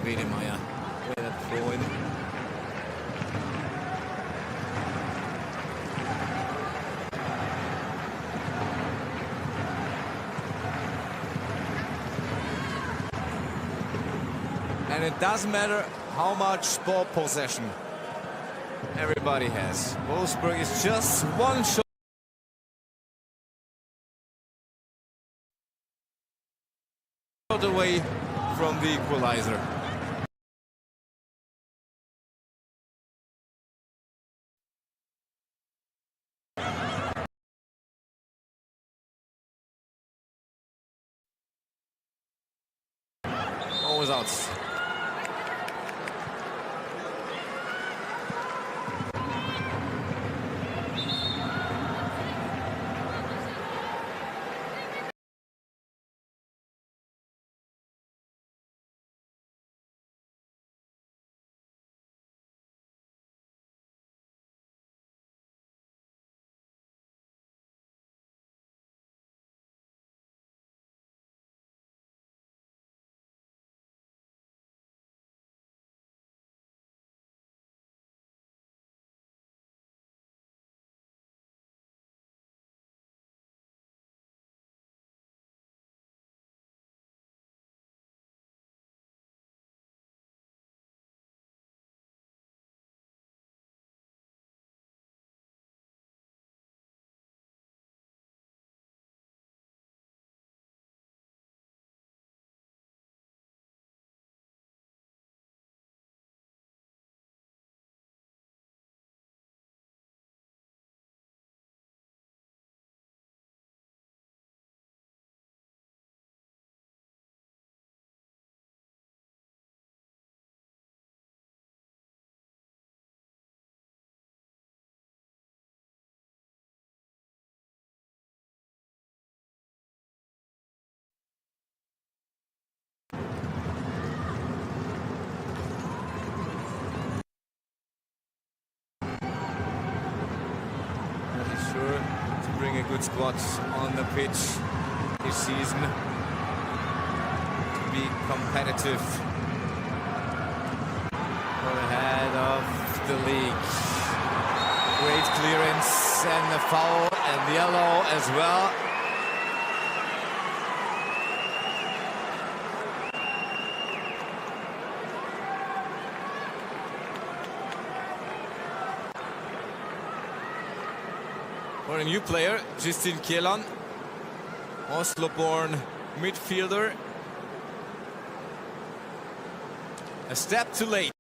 Wedemeyer with a throw in. And it doesn't matter how much ball possession everybody has. Wolfsburg is just one shot away from the equalizer. Always out. Sure to bring a good squad on the pitch this season to be competitive for the head of the league. Great clearance and the foul and yellow as well. For a new player, Justin Kielan, Oslo-born midfielder. A step too late.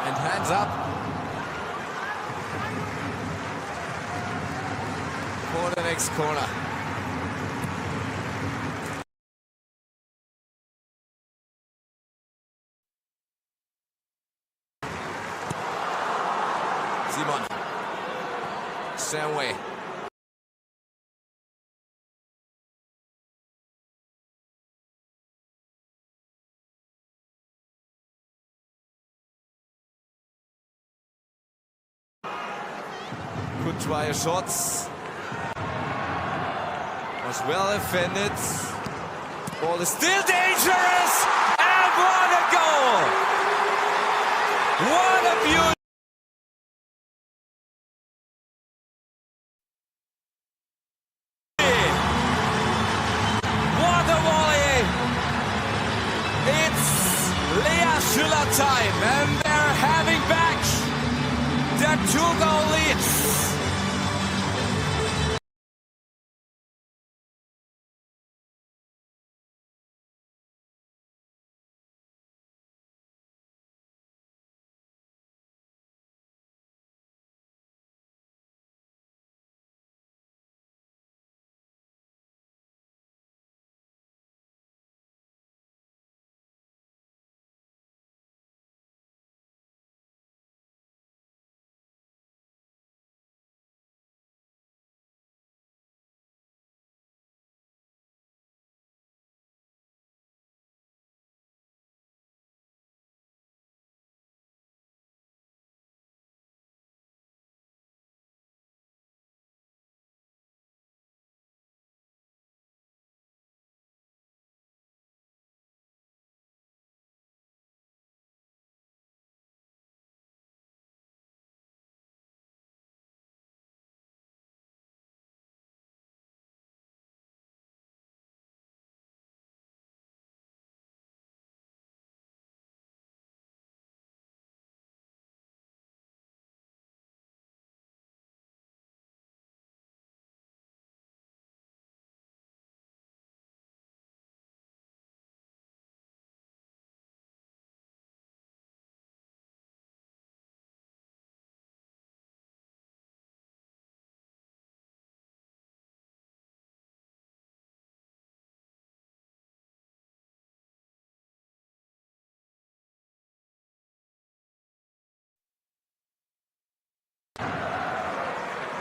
And hands up for the next corner. Simon. Same way. Could try a shot. Was well defended. Ball is still dangerous. And what a goal! What a beauty! halftime, and they're having back their 2-goal leads.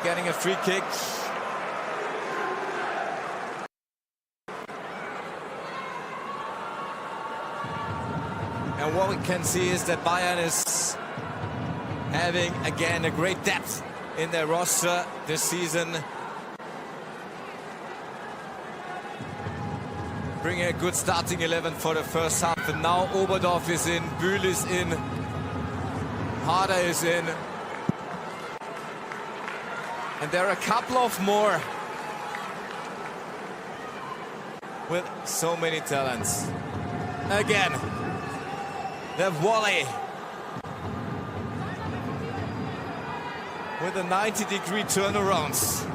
Getting a free kick. And what we can see is that Bayern is having again a great depth in their roster this season. Bringing a good starting 11 for the first half. And now Oberdorf is in, Bühl is in, Harder is in. And there are a couple of more with so many talents. Again, the volley with the 90-degree turnarounds.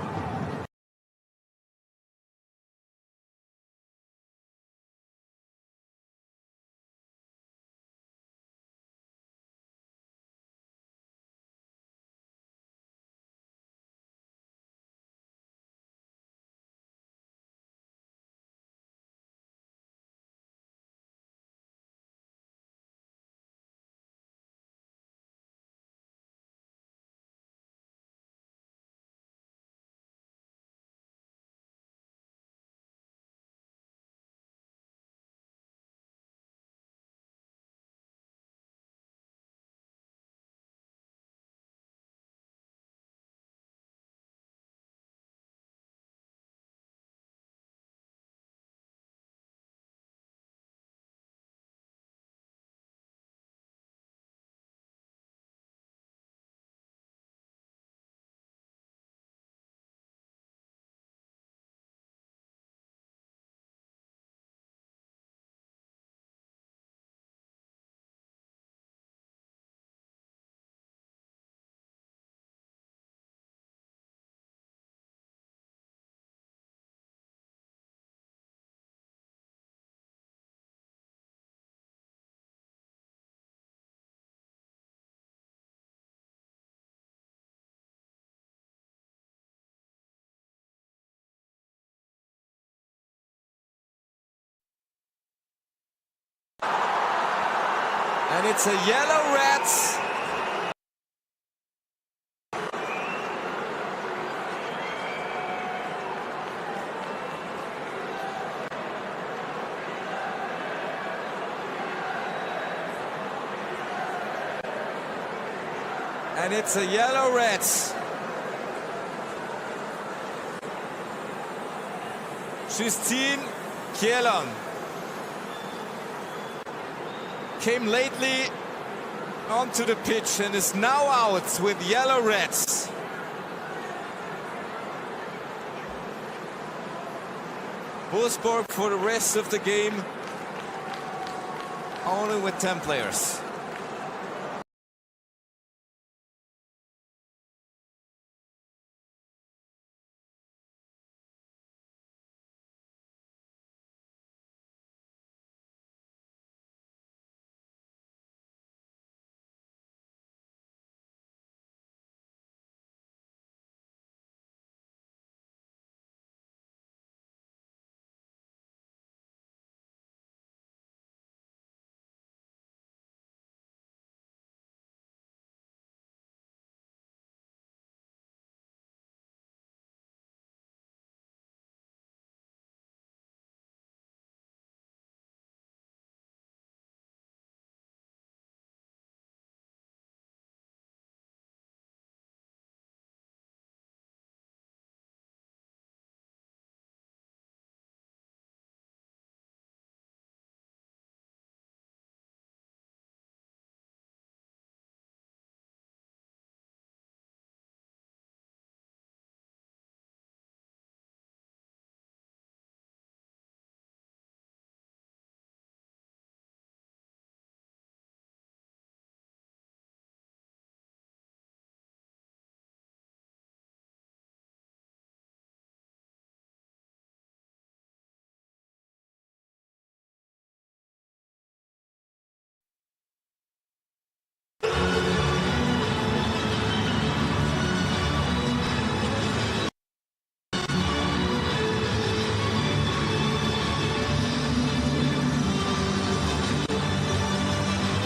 And it's a yellow-red. And it's a yellow-red. Justine Kielon came lately onto the pitch and is now out with yellow-reds. Wolfsburg for the rest of the game only with 10 players.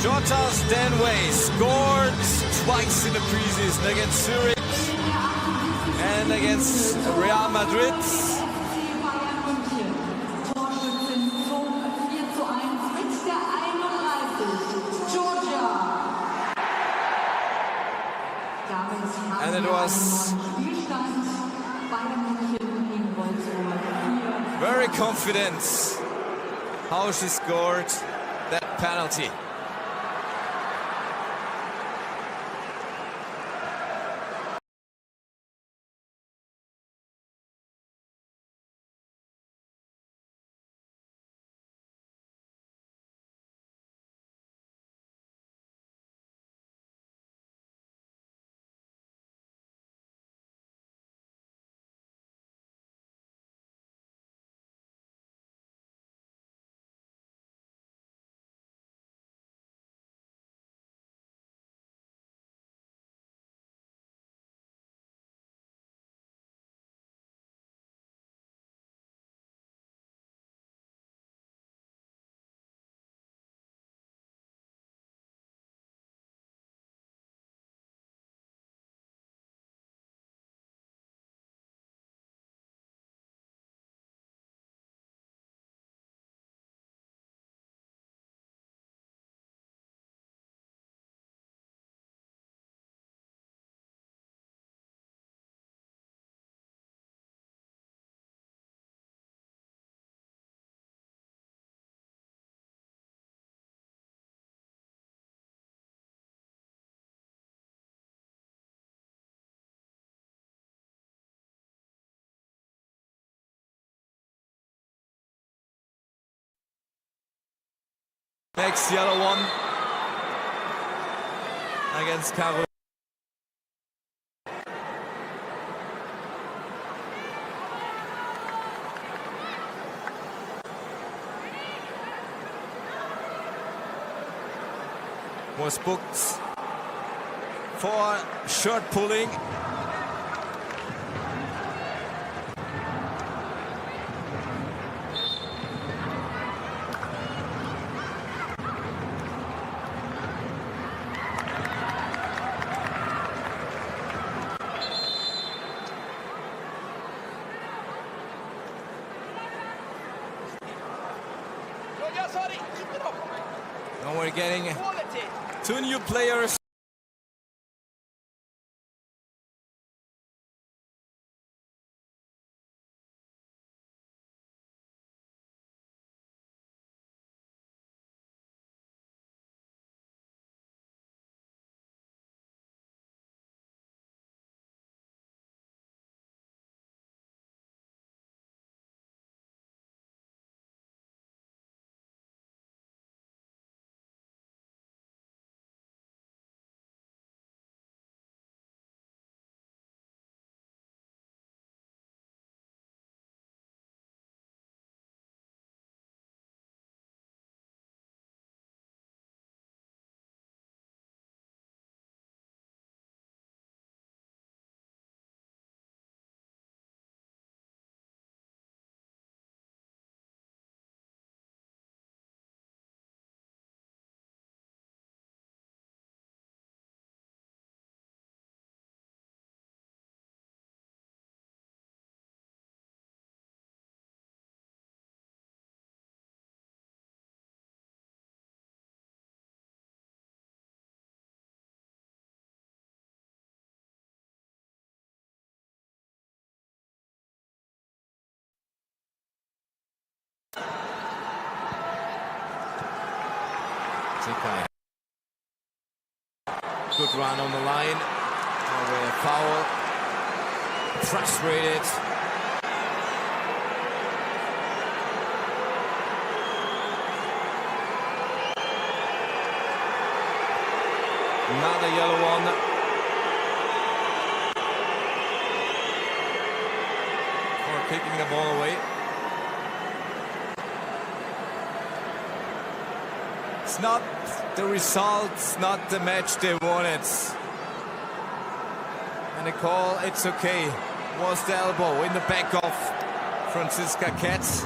Jotas Denway scored twice in the preseason against Zurich and against Real Madrid. Bayern München. Torschützen zum 4:1 mit der 31. Georgia. Damit haben And it wir was einen neuen Spielstand. Bayern München gegen Wolfsburg 4. very confident how she scored that penalty. Next yellow one against Karo. Was booked for shirt pulling. And we're getting two new players. Good run on the line. Over a foul. Frustrated. Another yellow one. For kicking the ball away. It's not the results, not the match they wanted. And the call, it's okay. Was the elbow in the back of Franziska Katz.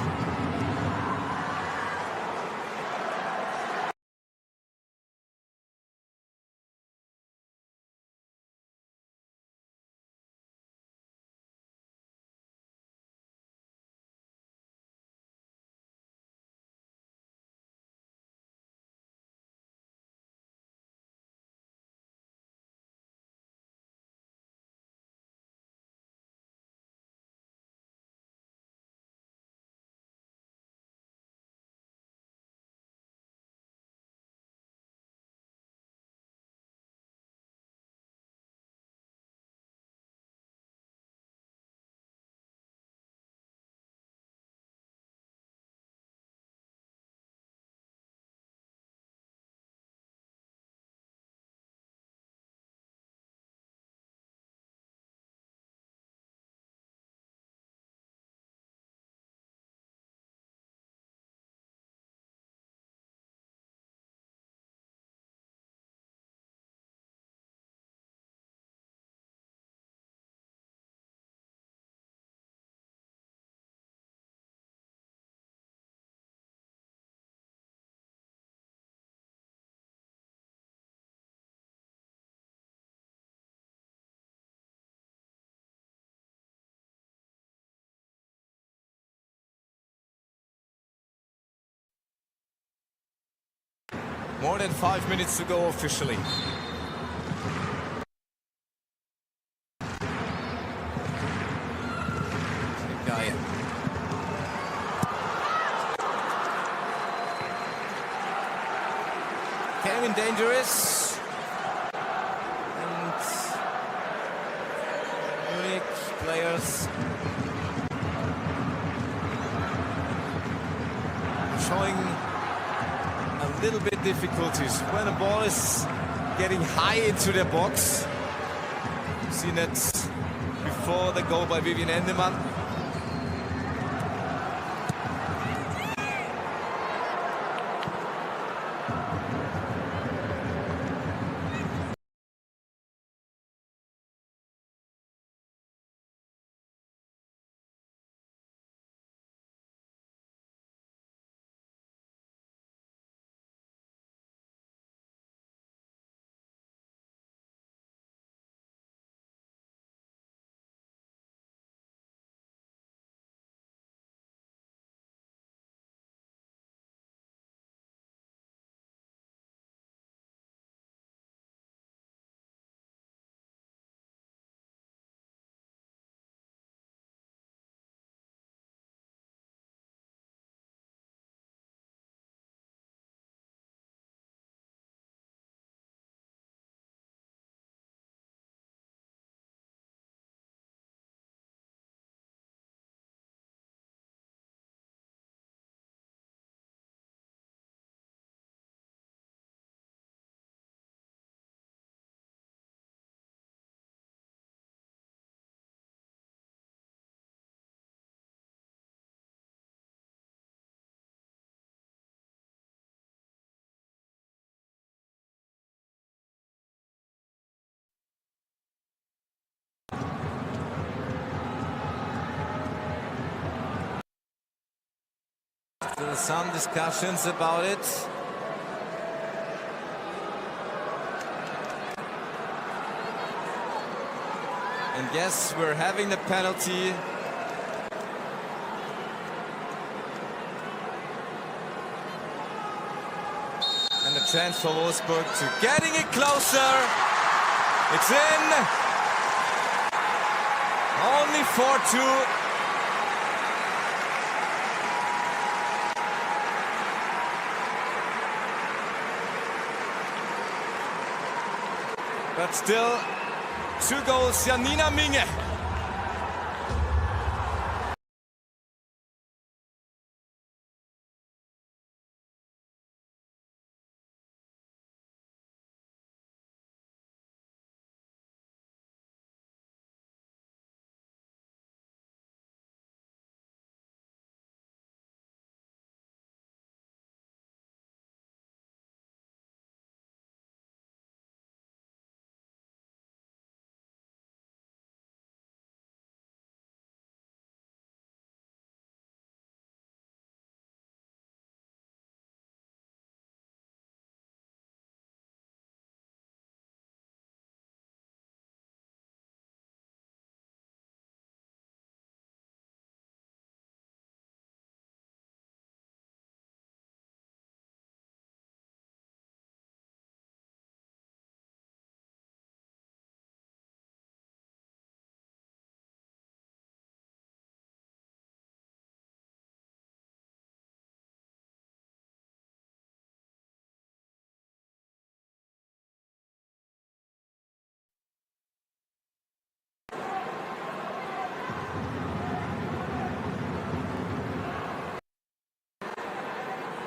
More than 5 minutes to go officially. Came in dangerous. And Munich players showing a little bit difficulties when the ball is getting high into their box. You've seen it before the goal by Vivian Endemann. There are some discussions about it. And yes, we're having the penalty. And the chance for Wolfsburg to getting it closer. It's in. Only 4-2. But still, 2 goals, Janina Minge.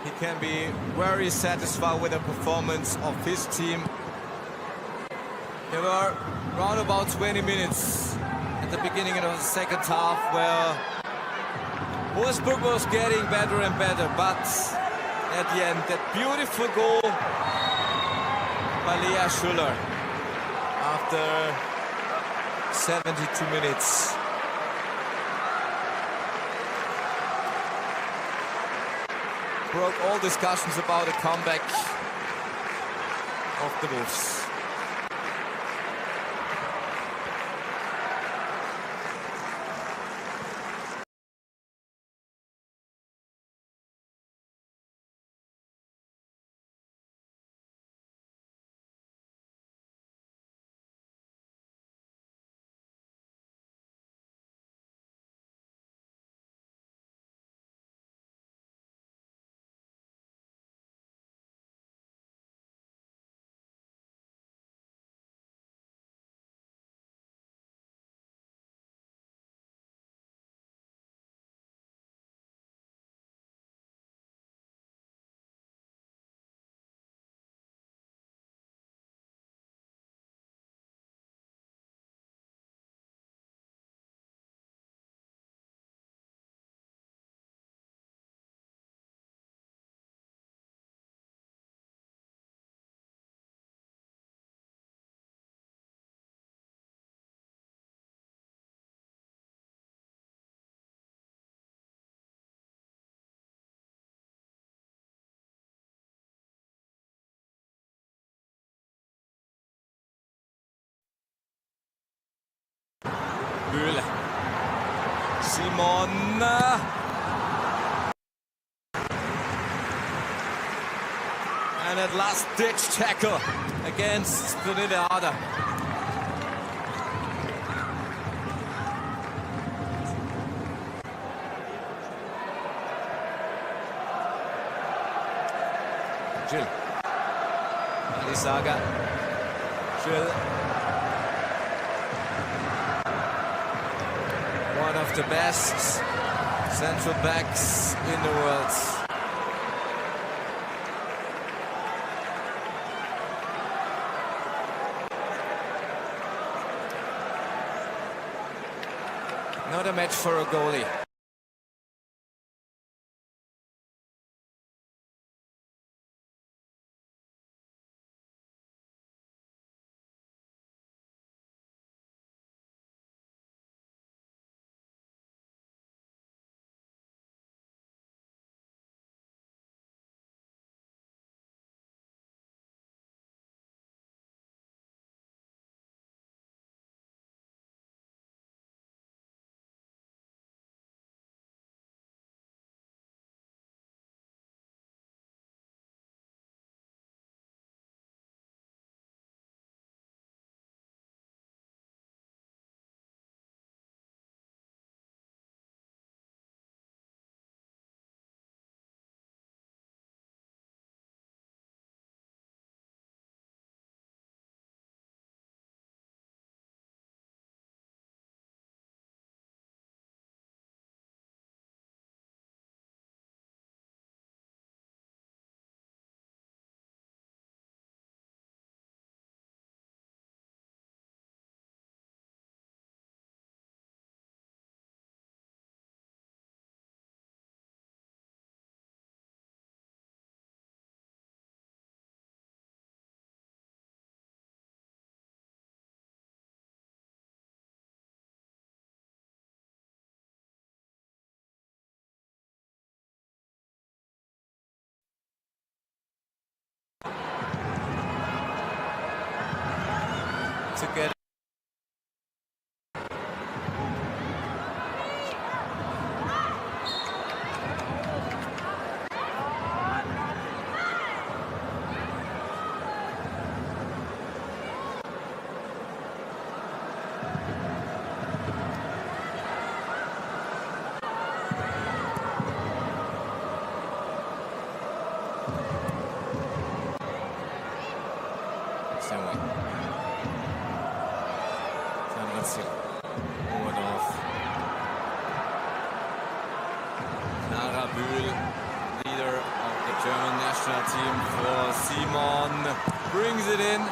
He can be very satisfied with the performance of his team. There were around about 20 minutes at the beginning of the second half where Wolfsburg was getting better and better, but at the end, that beautiful goal by Lea Schuller after 72 minutes. Broke all discussions about a comeback of the Wolves. Simon. And at last ditch tackle against Pernille Harder. Jill. Alisaga. Jill. One of the best central backs in the world. Not a match for a goalie. To get leader of the German national team for Simon, brings it in.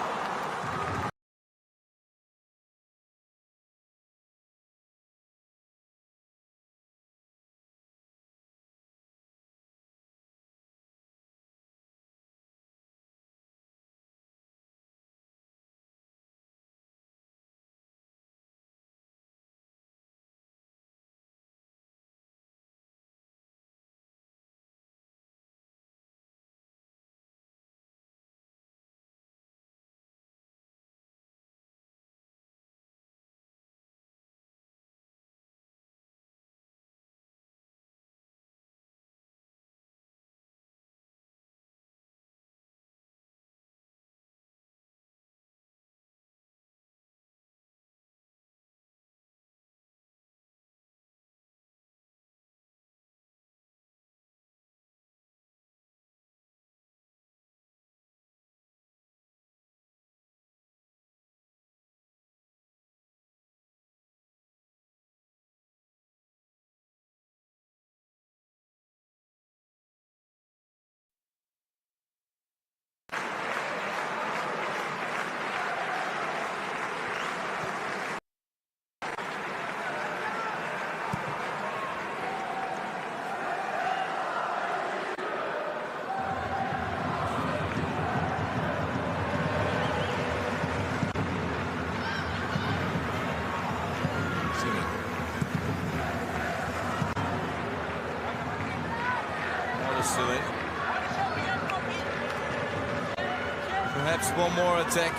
Perhaps one more attack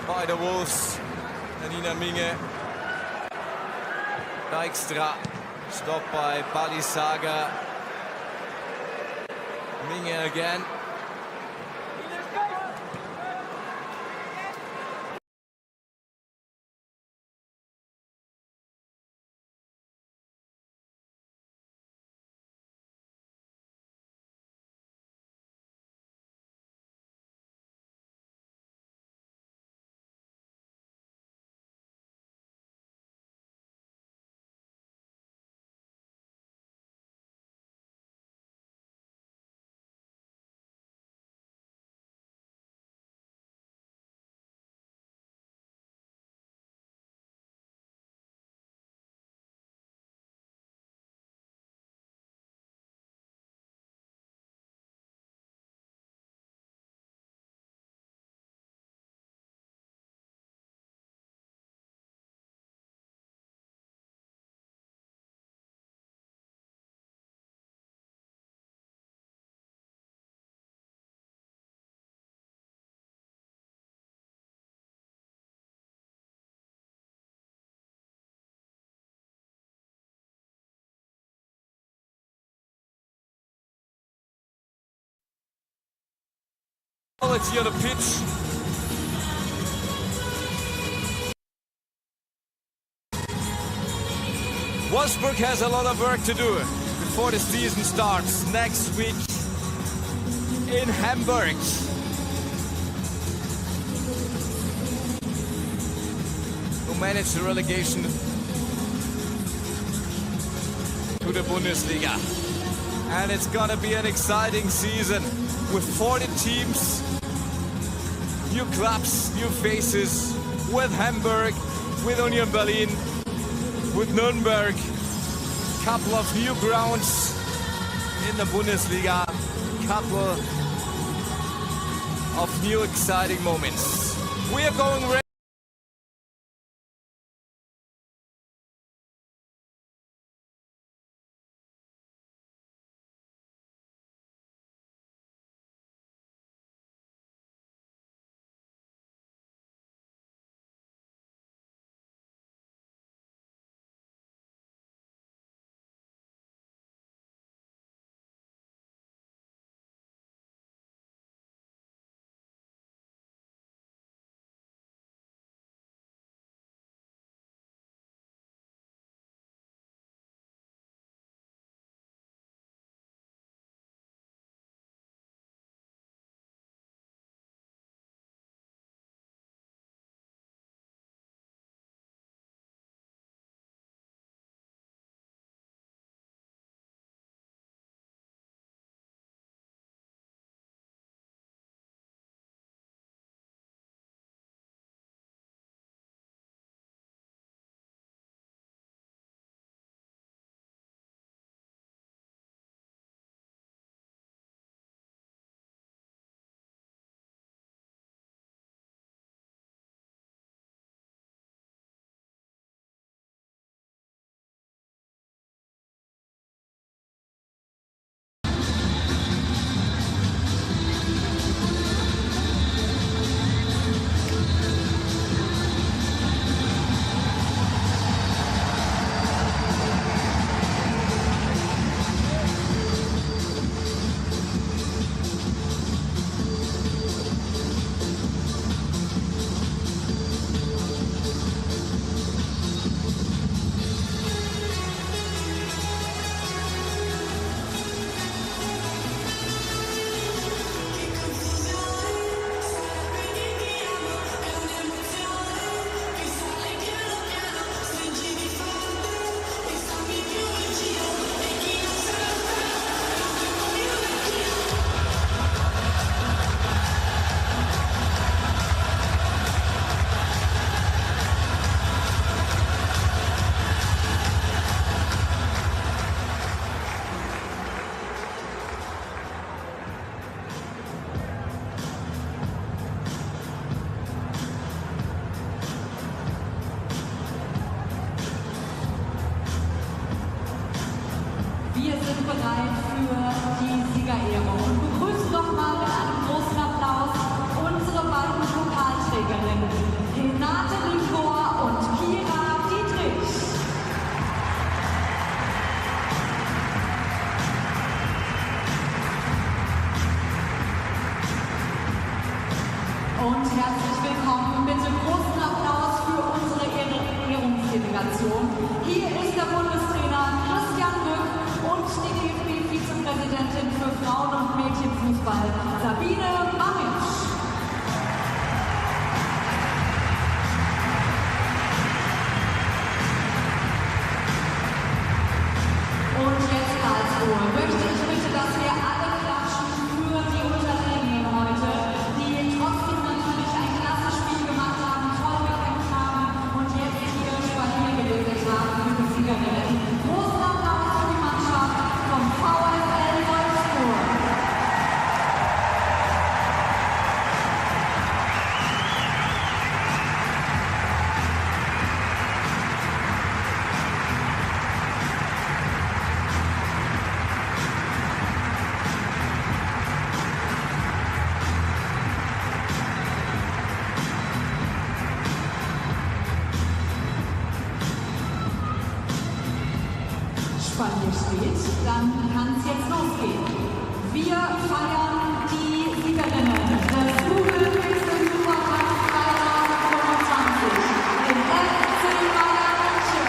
by the Wolves. Nina Minge, Dijkstra, Stopped by Balisaga. Minge again. Quality on the pitch. Wolfsburg has a lot of work to do before the season starts next week in Hamburg. To manage the relegation to the Bundesliga. And it's gonna be an exciting season with 40 teams, new clubs, new faces, with Hamburg, with Union Berlin, with Nürnberg, couple of new grounds in the Bundesliga, couple of new exciting moments. We are going ready. Wir sind bereit für die Siegerehrung und begrüßen doch mal mit einem großen Applaus unsere beiden Pokalträgerinnen, Renate Linkor und Kira Dietrich. herzlich willkommen und bitte großen Applaus für unsere Ehrungsdelegation. Hier ist der Bundestrainer Christian Rück und die DFB-Vizepräsidentin für Frauen- und Mädchenfußball Sabine Mamitsch. Und jetzt Karlsruhe. Möchte ich bitte, dass wir alle klatschen für die Unterlegenen heute, die trotzdem natürlich ein klasse Spiel gemacht haben, toll gekämpft haben und jetzt hier Spalier gelegt haben für die Siegerinnen. Großen Applaus für die Mannschaft vom VfL Wolfsburg. Spalier steht, dann kann es jetzt losgehen. Wir feiern die Siegerinnen des Google-Pixel Super Cup 2025 im FC Bayern München.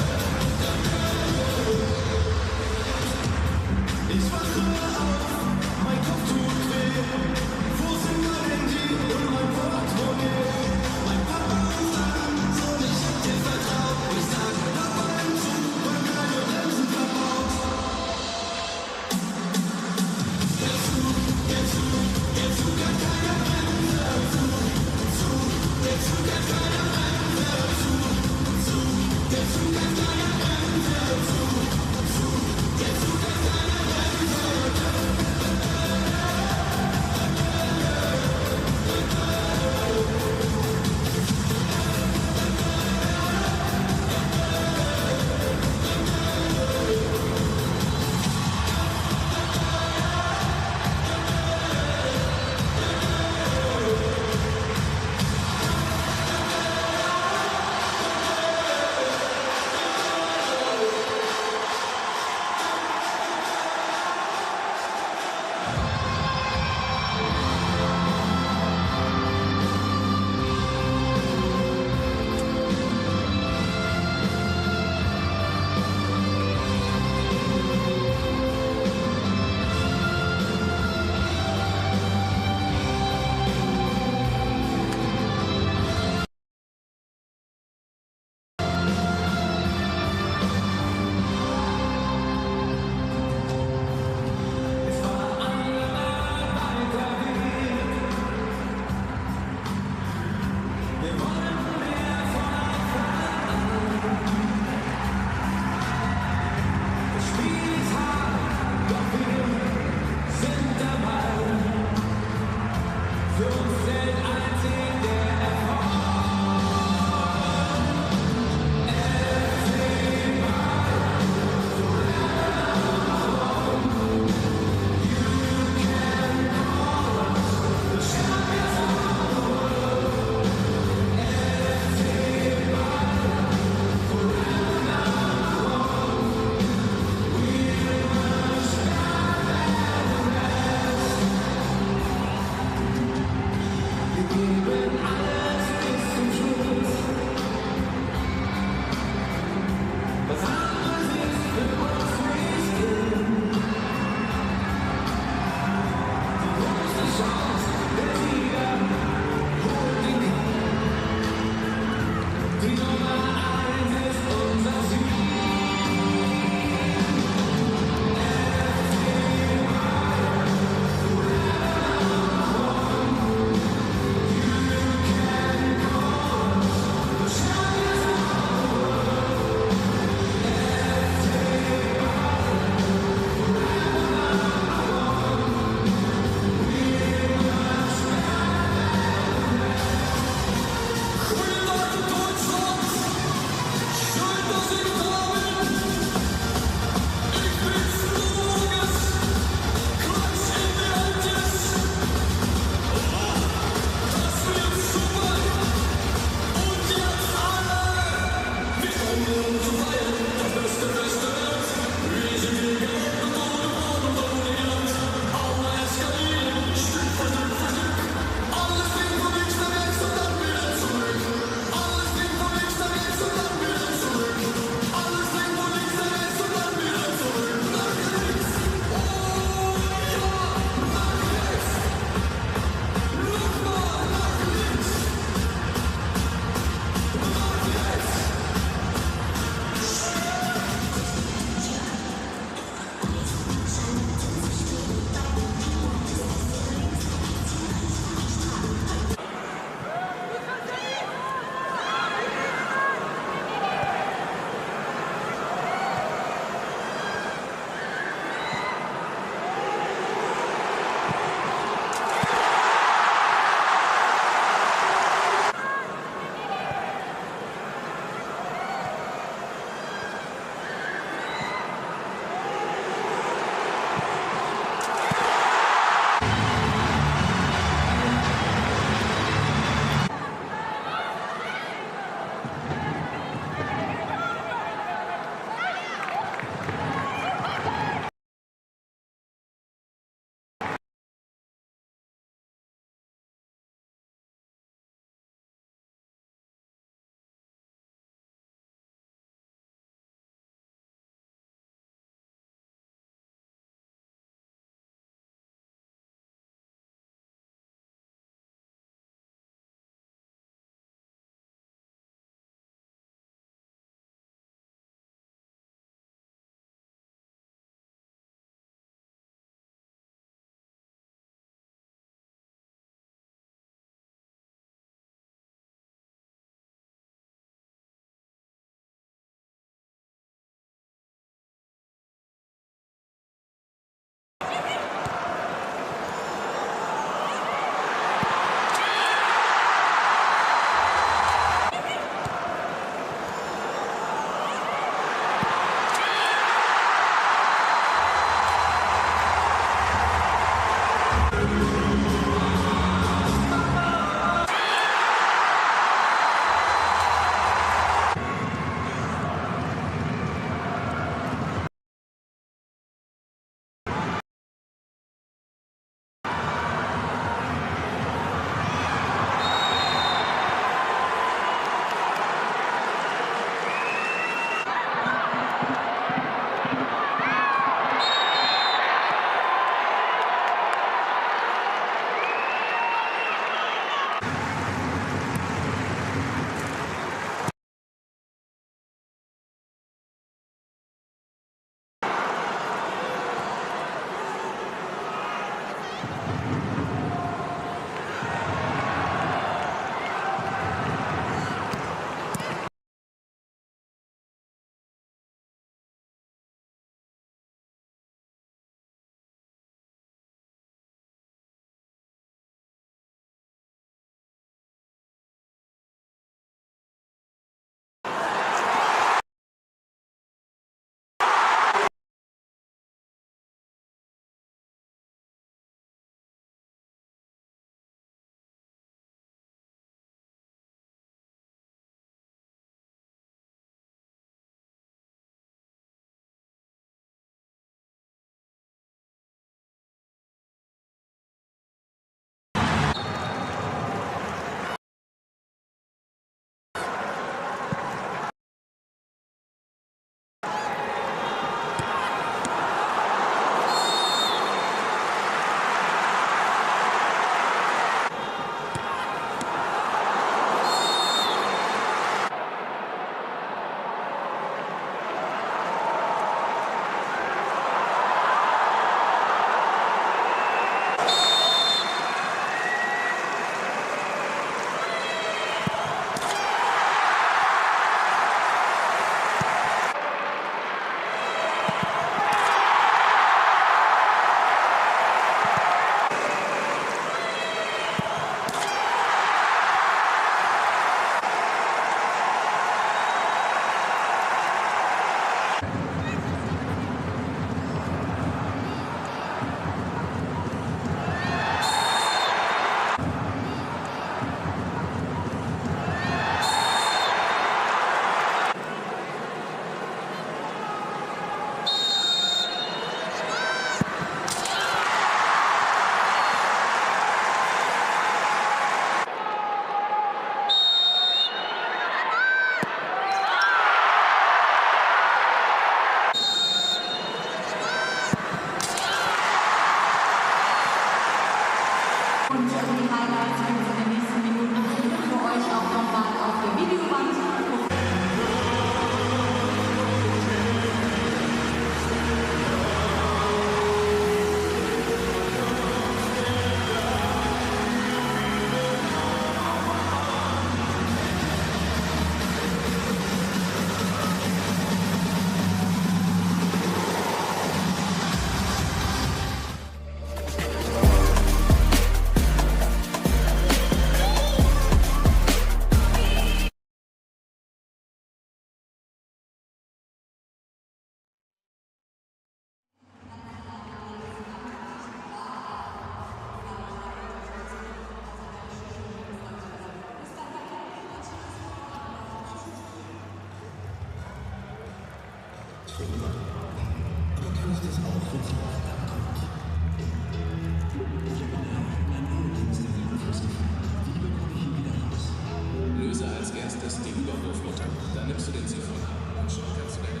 Löse als erstes die Überwurfmutter. Dann nimmst du den Siphon ab und schon kannst du deine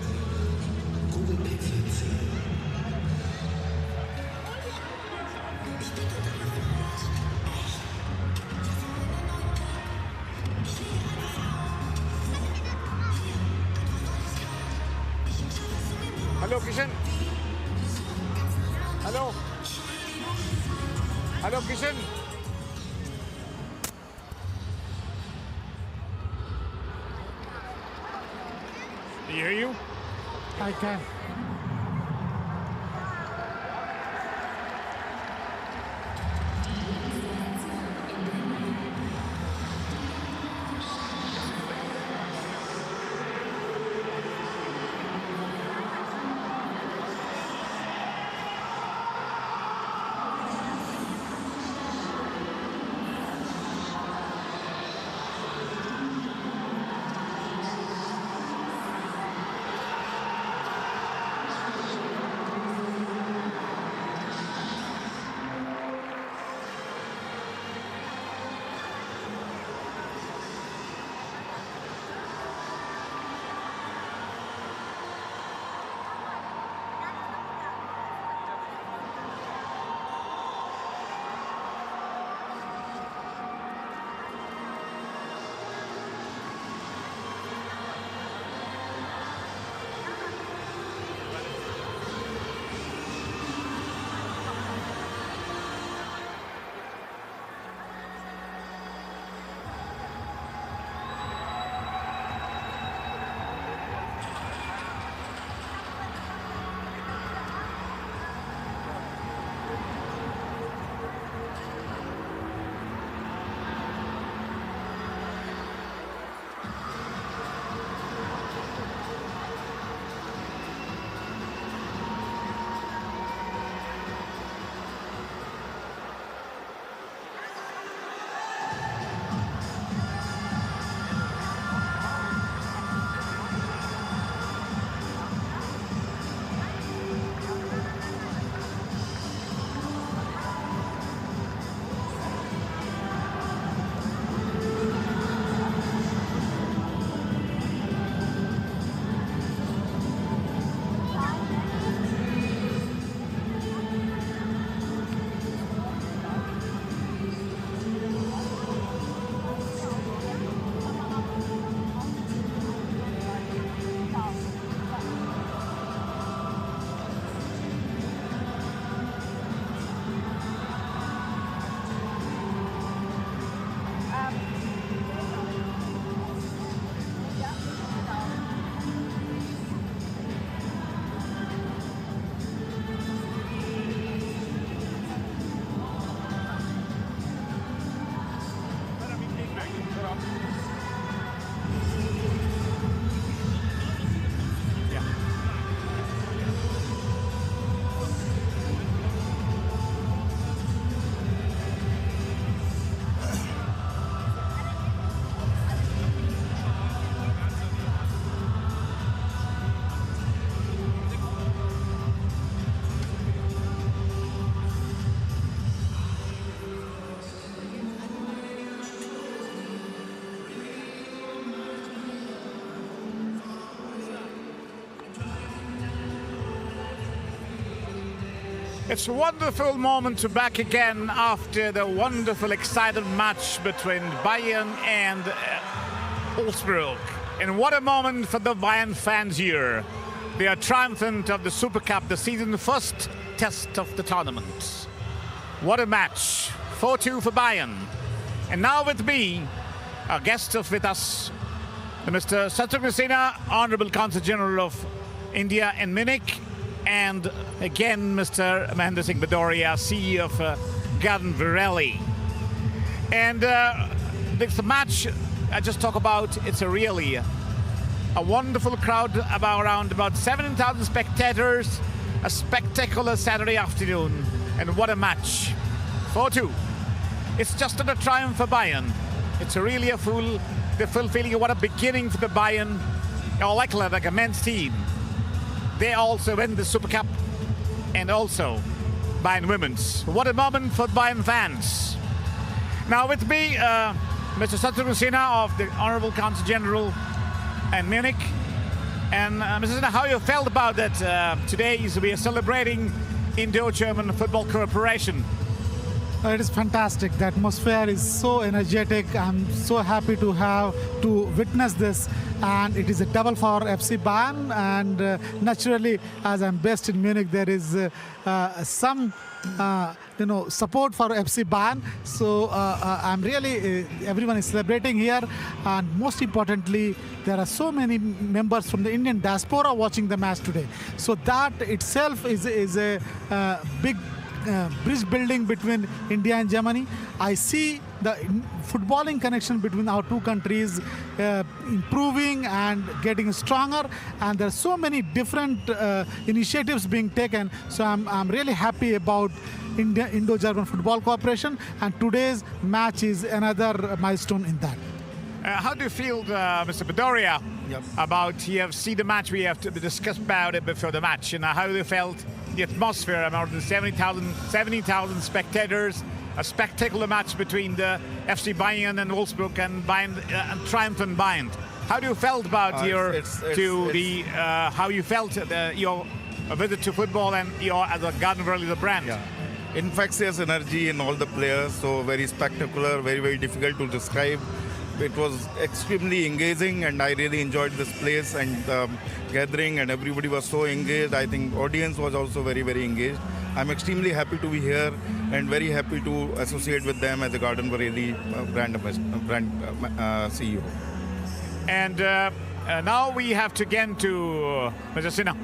Google Pixel ziehen. Hallo, Kishan. Hallo. Hallo, Kishan. Can you hear you? I can. It's a wonderful moment to back again after the wonderful, exciting match between Bayern and Wolfsburg. And what a moment for the Bayern fans here. They are triumphant of the Super Cup, the season's first test of the tournament. What a match. 4-2 for Bayern. And now with me, our guest with us, Mr. Satyaprasad Sinha, Honorable Consul General of India in Munich, and again, Mr. Mahendra Singh Bhadoria, CEO of GARV CHHE GUJARATI. And this match I just talk about, it's a really a wonderful crowd, around about 7,000 spectators, a spectacular Saturday afternoon, and what a match. 4-2. It's just a triumph for Bayern. It's really the full feeling of what a beginning for the Bayern, like a men's team. they also win the Super Cup and also Bayern Women's. What a moment for Bayern fans. Now with me, Mr. Shatrughan Sinha of the Honorable Consul General in Munich. And Mr. Sinha, how you felt about that? Today we are celebrating Indo-German Football Cooperation. It is fantastic. The atmosphere is so energetic. I'm so happy to witness this, and it is a double for FC Bayern. And naturally, as I'm based in Munich, there is some support for FC Bayern. So I'm really everyone is celebrating here, and most importantly, there are so many members from the Indian diaspora watching the match today. So that itself is a big bridge building between India and Germany. I see the footballing connection between our two countries improving and getting stronger, and there are so many different initiatives being taken. So I'm really happy about Indo-German football cooperation, and today's match is another milestone in that. How do you feel, Mr. Bedoria, about you have seen the match? We have to discuss about it before the match, and how you felt the atmosphere about the 70,000 spectators, a spectacular match between the FC Bayern and Wolfsburg, and Bayern triumphant Bayern. How do you felt about how you felt your visit to football and your as a Garden World the brand? Yeah. Infectious energy in all the players, so very spectacular, very, very difficult to describe. It was extremely engaging, and I really enjoyed this place and gathering, and everybody was so engaged. I think audience was also very, very engaged. I'm extremely happy to be here and very happy to associate with them as a Garden Variety brand CEO. And now we have to get to Mr. Sinha.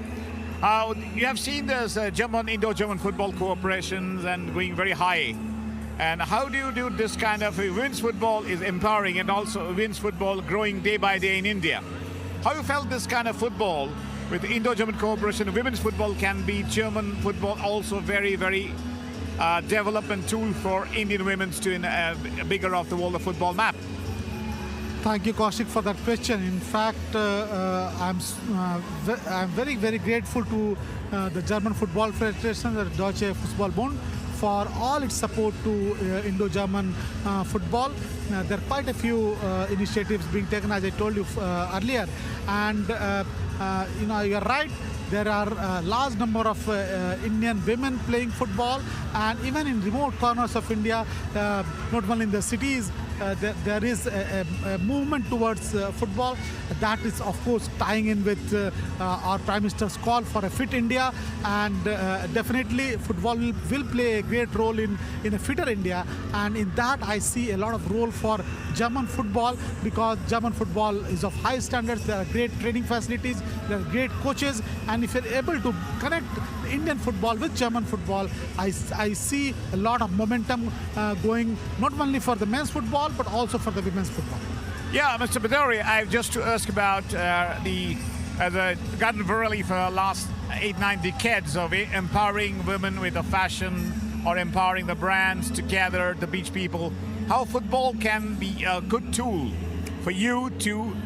You have seen this Indo-German football cooperations and going very high. And how do you do this kind of women's football is empowering, and also women's football growing day by day in India? How you felt this kind of football with Indo-German cooperation, women's football can be German football also very, very development tool for Indian women to in a bigger of the world of football map? Thank you, Kaushik, for that question. In fact, I'm very, very grateful to the German Football Federation, the Deutsche Fußballbund, for all its support to Indo-German football. There are quite a few initiatives being taken, as I told you earlier. And you're right. There are a large number of Indian women playing football, and even in remote corners of India, not only in the cities, there is a movement towards football. That is, of course, tying in with our Prime Minister's call for a fit India, and definitely football will play a great role in a fitter India. And in that, I see a lot of role for German football, because German football is of high standards. There are great training facilities, there are great coaches, and if you're able to connect Indian football with German football, I see a lot of momentum going not only for the men's football but also for the women's football. Yeah, Mr. Bedoria, I have just to ask about the Garden Variety for the last 8-9 decades of empowering women with the fashion or empowering the brands together, the beach people. How football can be a good tool for you to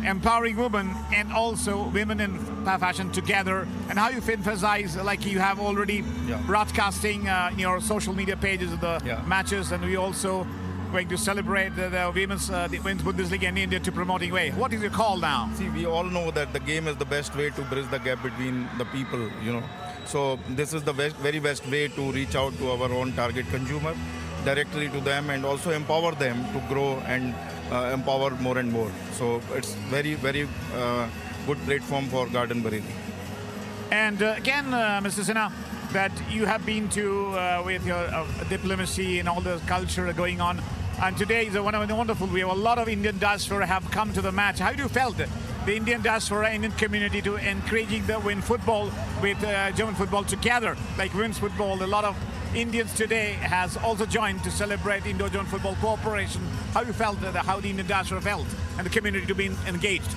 empowering women and also women in fashion together, and how you emphasize, like you have already broadcasting your social media pages of the matches, and we also going to celebrate the women's Bundesliga in India to promoting way. What is your call now? See, we all know that the game is the best way to bridge the gap between the people, So this is the very best way to reach out to our own target consumer, directly to them, and also empower them to grow and empower more and more. So it's very, very good platform for Garden Variety. And again, Mr. Sinha, that you have been to with your diplomacy and all the culture going on. And today is wonderful. We have a lot of Indian diaspora have come to the match. How do you felt the Indian diaspora, Indian community to encouraging the women football with German football together, like women's football? A lot of Indians today has also joined to celebrate Indo-German football cooperation. How you felt how the Indian diaspora felt and the community to be engaged?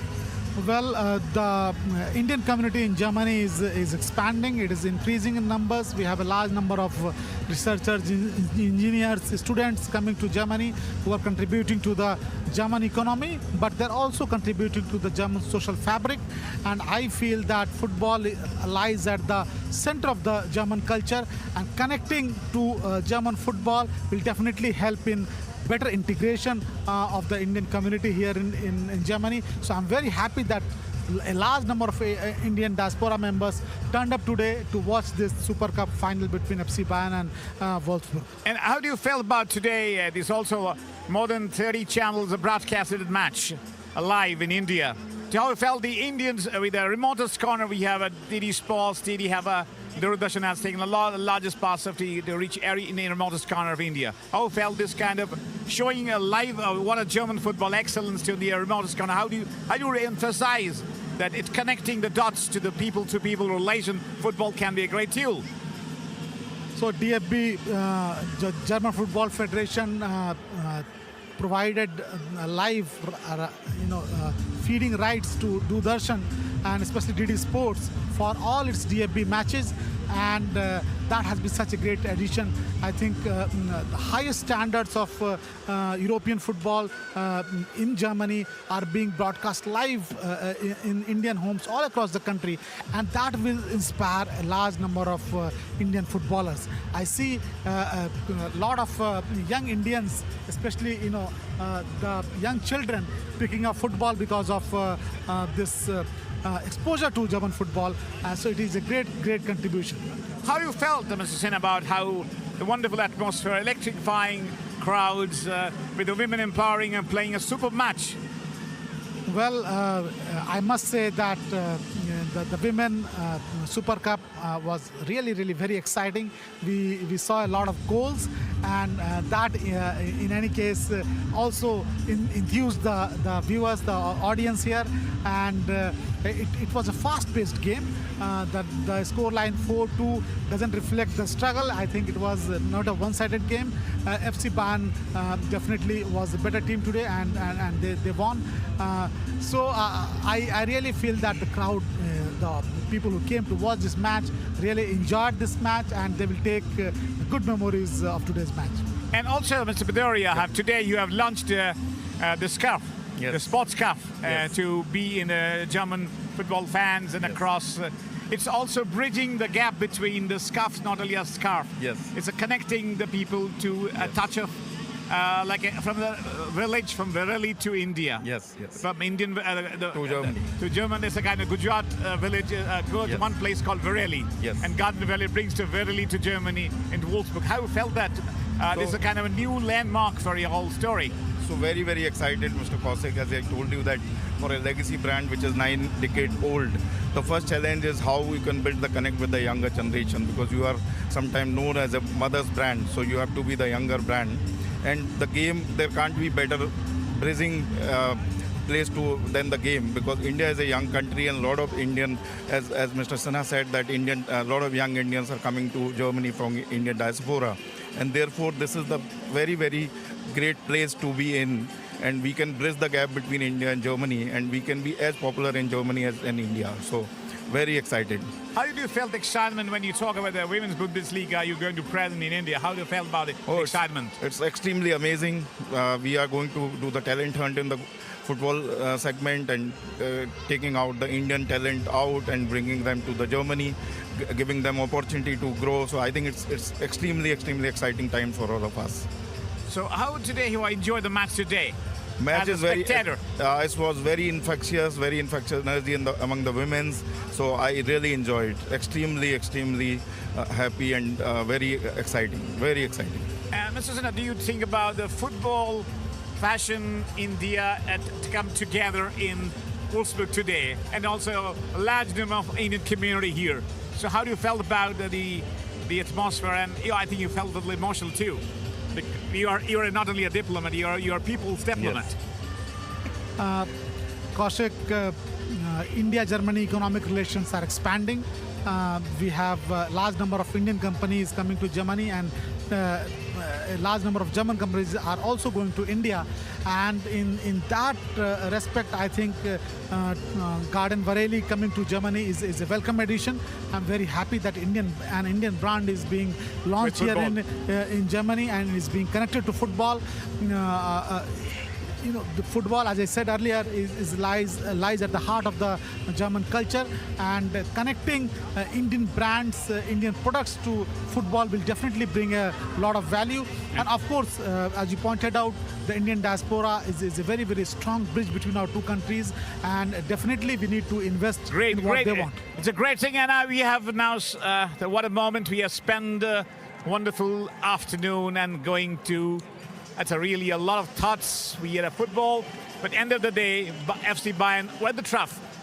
Well, the Indian community in Germany is expanding. It is increasing in numbers. We have a large number of researchers, engineers, students coming to Germany who are contributing to the German economy, but they're also contributing to the German social fabric. And I feel that football lies at the center of the German culture, and connecting to German football will definitely help in better integration of the Indian community here in Germany. So I'm very happy that a large number of Indian diaspora members turned up today to watch this Super Cup final between FC Bayern and Wolfsburg. And how do you feel about today? There's also more than 30 channels broadcasted the match live in India. How felt the Indians with the remotest corner? We have a DD Sports, DD have a Doordarshan has taken the largest parts of the reach area in the remotest corner of India. How felt this kind of showing a live what a German football excellence to the remotest corner? How do you emphasize that it's connecting the dots to the people-to-people relation? Football can be a great tool. So DFB, the German Football Federation, provided live, feeding rights to Doordarshan and especially DD Sports for all its DFB matches, and that has been such a great addition. I think the highest standards of European football in Germany are being broadcast live in Indian homes all across the country, and that will inspire a large number of Indian footballers. I see a lot of young Indians, especially the young children, picking up football because of this exposure to German football. So it is a great contribution. How you felt, Mr. Sin, about how the wonderful atmosphere, electrifying crowds, with the women empowering and playing a superb match? Well, I must say that the Women Super Cup was really very exciting. We saw a lot of goals, and that in any case also enthused the viewers, the audience here, and it was a fast-paced game. The scoreline 4-2 doesn't reflect the struggle. I think it was not a one-sided game. FC Bayern definitely was a better team today, and they won. So I really feel that the crowd, the people who came to watch this match, really enjoyed this match, and they will take good memories of today's match. And also, Mr. Bedoria, today you have launched the scarf, the sports scarf, to be in German football fans and across. It's also bridging the gap between the scarves, not only a scarf. Yes. It's connecting the people to a touch of from the village, from Virali to India. Yes. From Indian to Germany. To Germany, there's a kind of Gujarat village, one place called Virali. Yes. And Garden Valley brings to Virali to Germany and Wolfsburg. How you felt that? This is a kind of a new landmark for your whole story. So very excited, Mr. Kaushik, as I told you, that for a legacy brand which is 9 decades old, the first challenge is how we can build the connect with the younger generation, because you are sometimes known as a mother's brand, so you have to be the younger brand. And the game, there can't be better bridging place than the game, because India is a young country, and a lot of Indian, as Mr. Sinha said, that a lot of young Indians are coming to Germany from Indian diaspora, and therefore this is the very great place to be in, and we can bridge the gap between India and Germany, and we can be as popular in Germany as in India. So very excited. How do you feel the excitement when you talk about the Women's Bundesliga you're going to present in India? How do you feel about it? Excitement? It's extremely amazing. We are going to do the talent hunt in the football segment, and taking out the Indian talent out and bringing them to the Germany, giving them opportunity to grow. So I think it's extremely exciting time for all of us. So how today you enjoy the match today? Match is spectator. It was very infectious energy among the women's. So I really enjoyed. Extremely happy and very exciting. Mr. Sinha, do you think about the football, fashion, India to come together in Wolfsburg today, and also a large number of Indian community here? So how do you feel about the atmosphere? And I think you felt a little emotional too. You are not only a diplomat, you are people's diplomat. Yes. Kaushik, India-Germany economic relations are expanding. We have a large number of Indian companies coming to Germany, and a large number of German companies are also going to India, and in that respect, I think Garden Vareli coming to Germany is a welcome addition. I'm very happy that an Indian brand is being launched here in Germany and is being connected to football. The football, as I said earlier, lies at the heart of the German culture, and connecting Indian brands, Indian products to football will definitely bring a lot of value. And of course, as you pointed out, the Indian diaspora is a very, very strong bridge between our two countries, and definitely we need to invest in what they want. It's a great thing, and we have now, what a moment. We have spent a wonderful afternoon and going to, that's really a lot of thoughts. We had a football, but end of the day, FC Bayern were the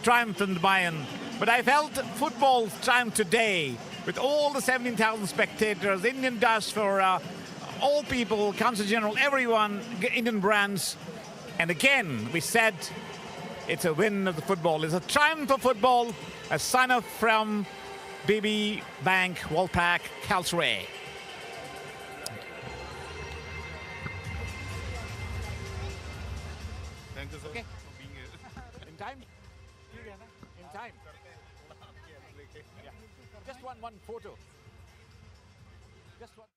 triumphant Bayern. But I felt football triumph today with all the 17,000 spectators, Indian diaspora, all people, Council General, everyone, Indian brands. And again, we said it's a win of the football. It's a triumph of football, a sign-off from BB Bank, Wolfpack, Karlsruhe. Okay. In time? In time. Yeah. Just one photo. Just one.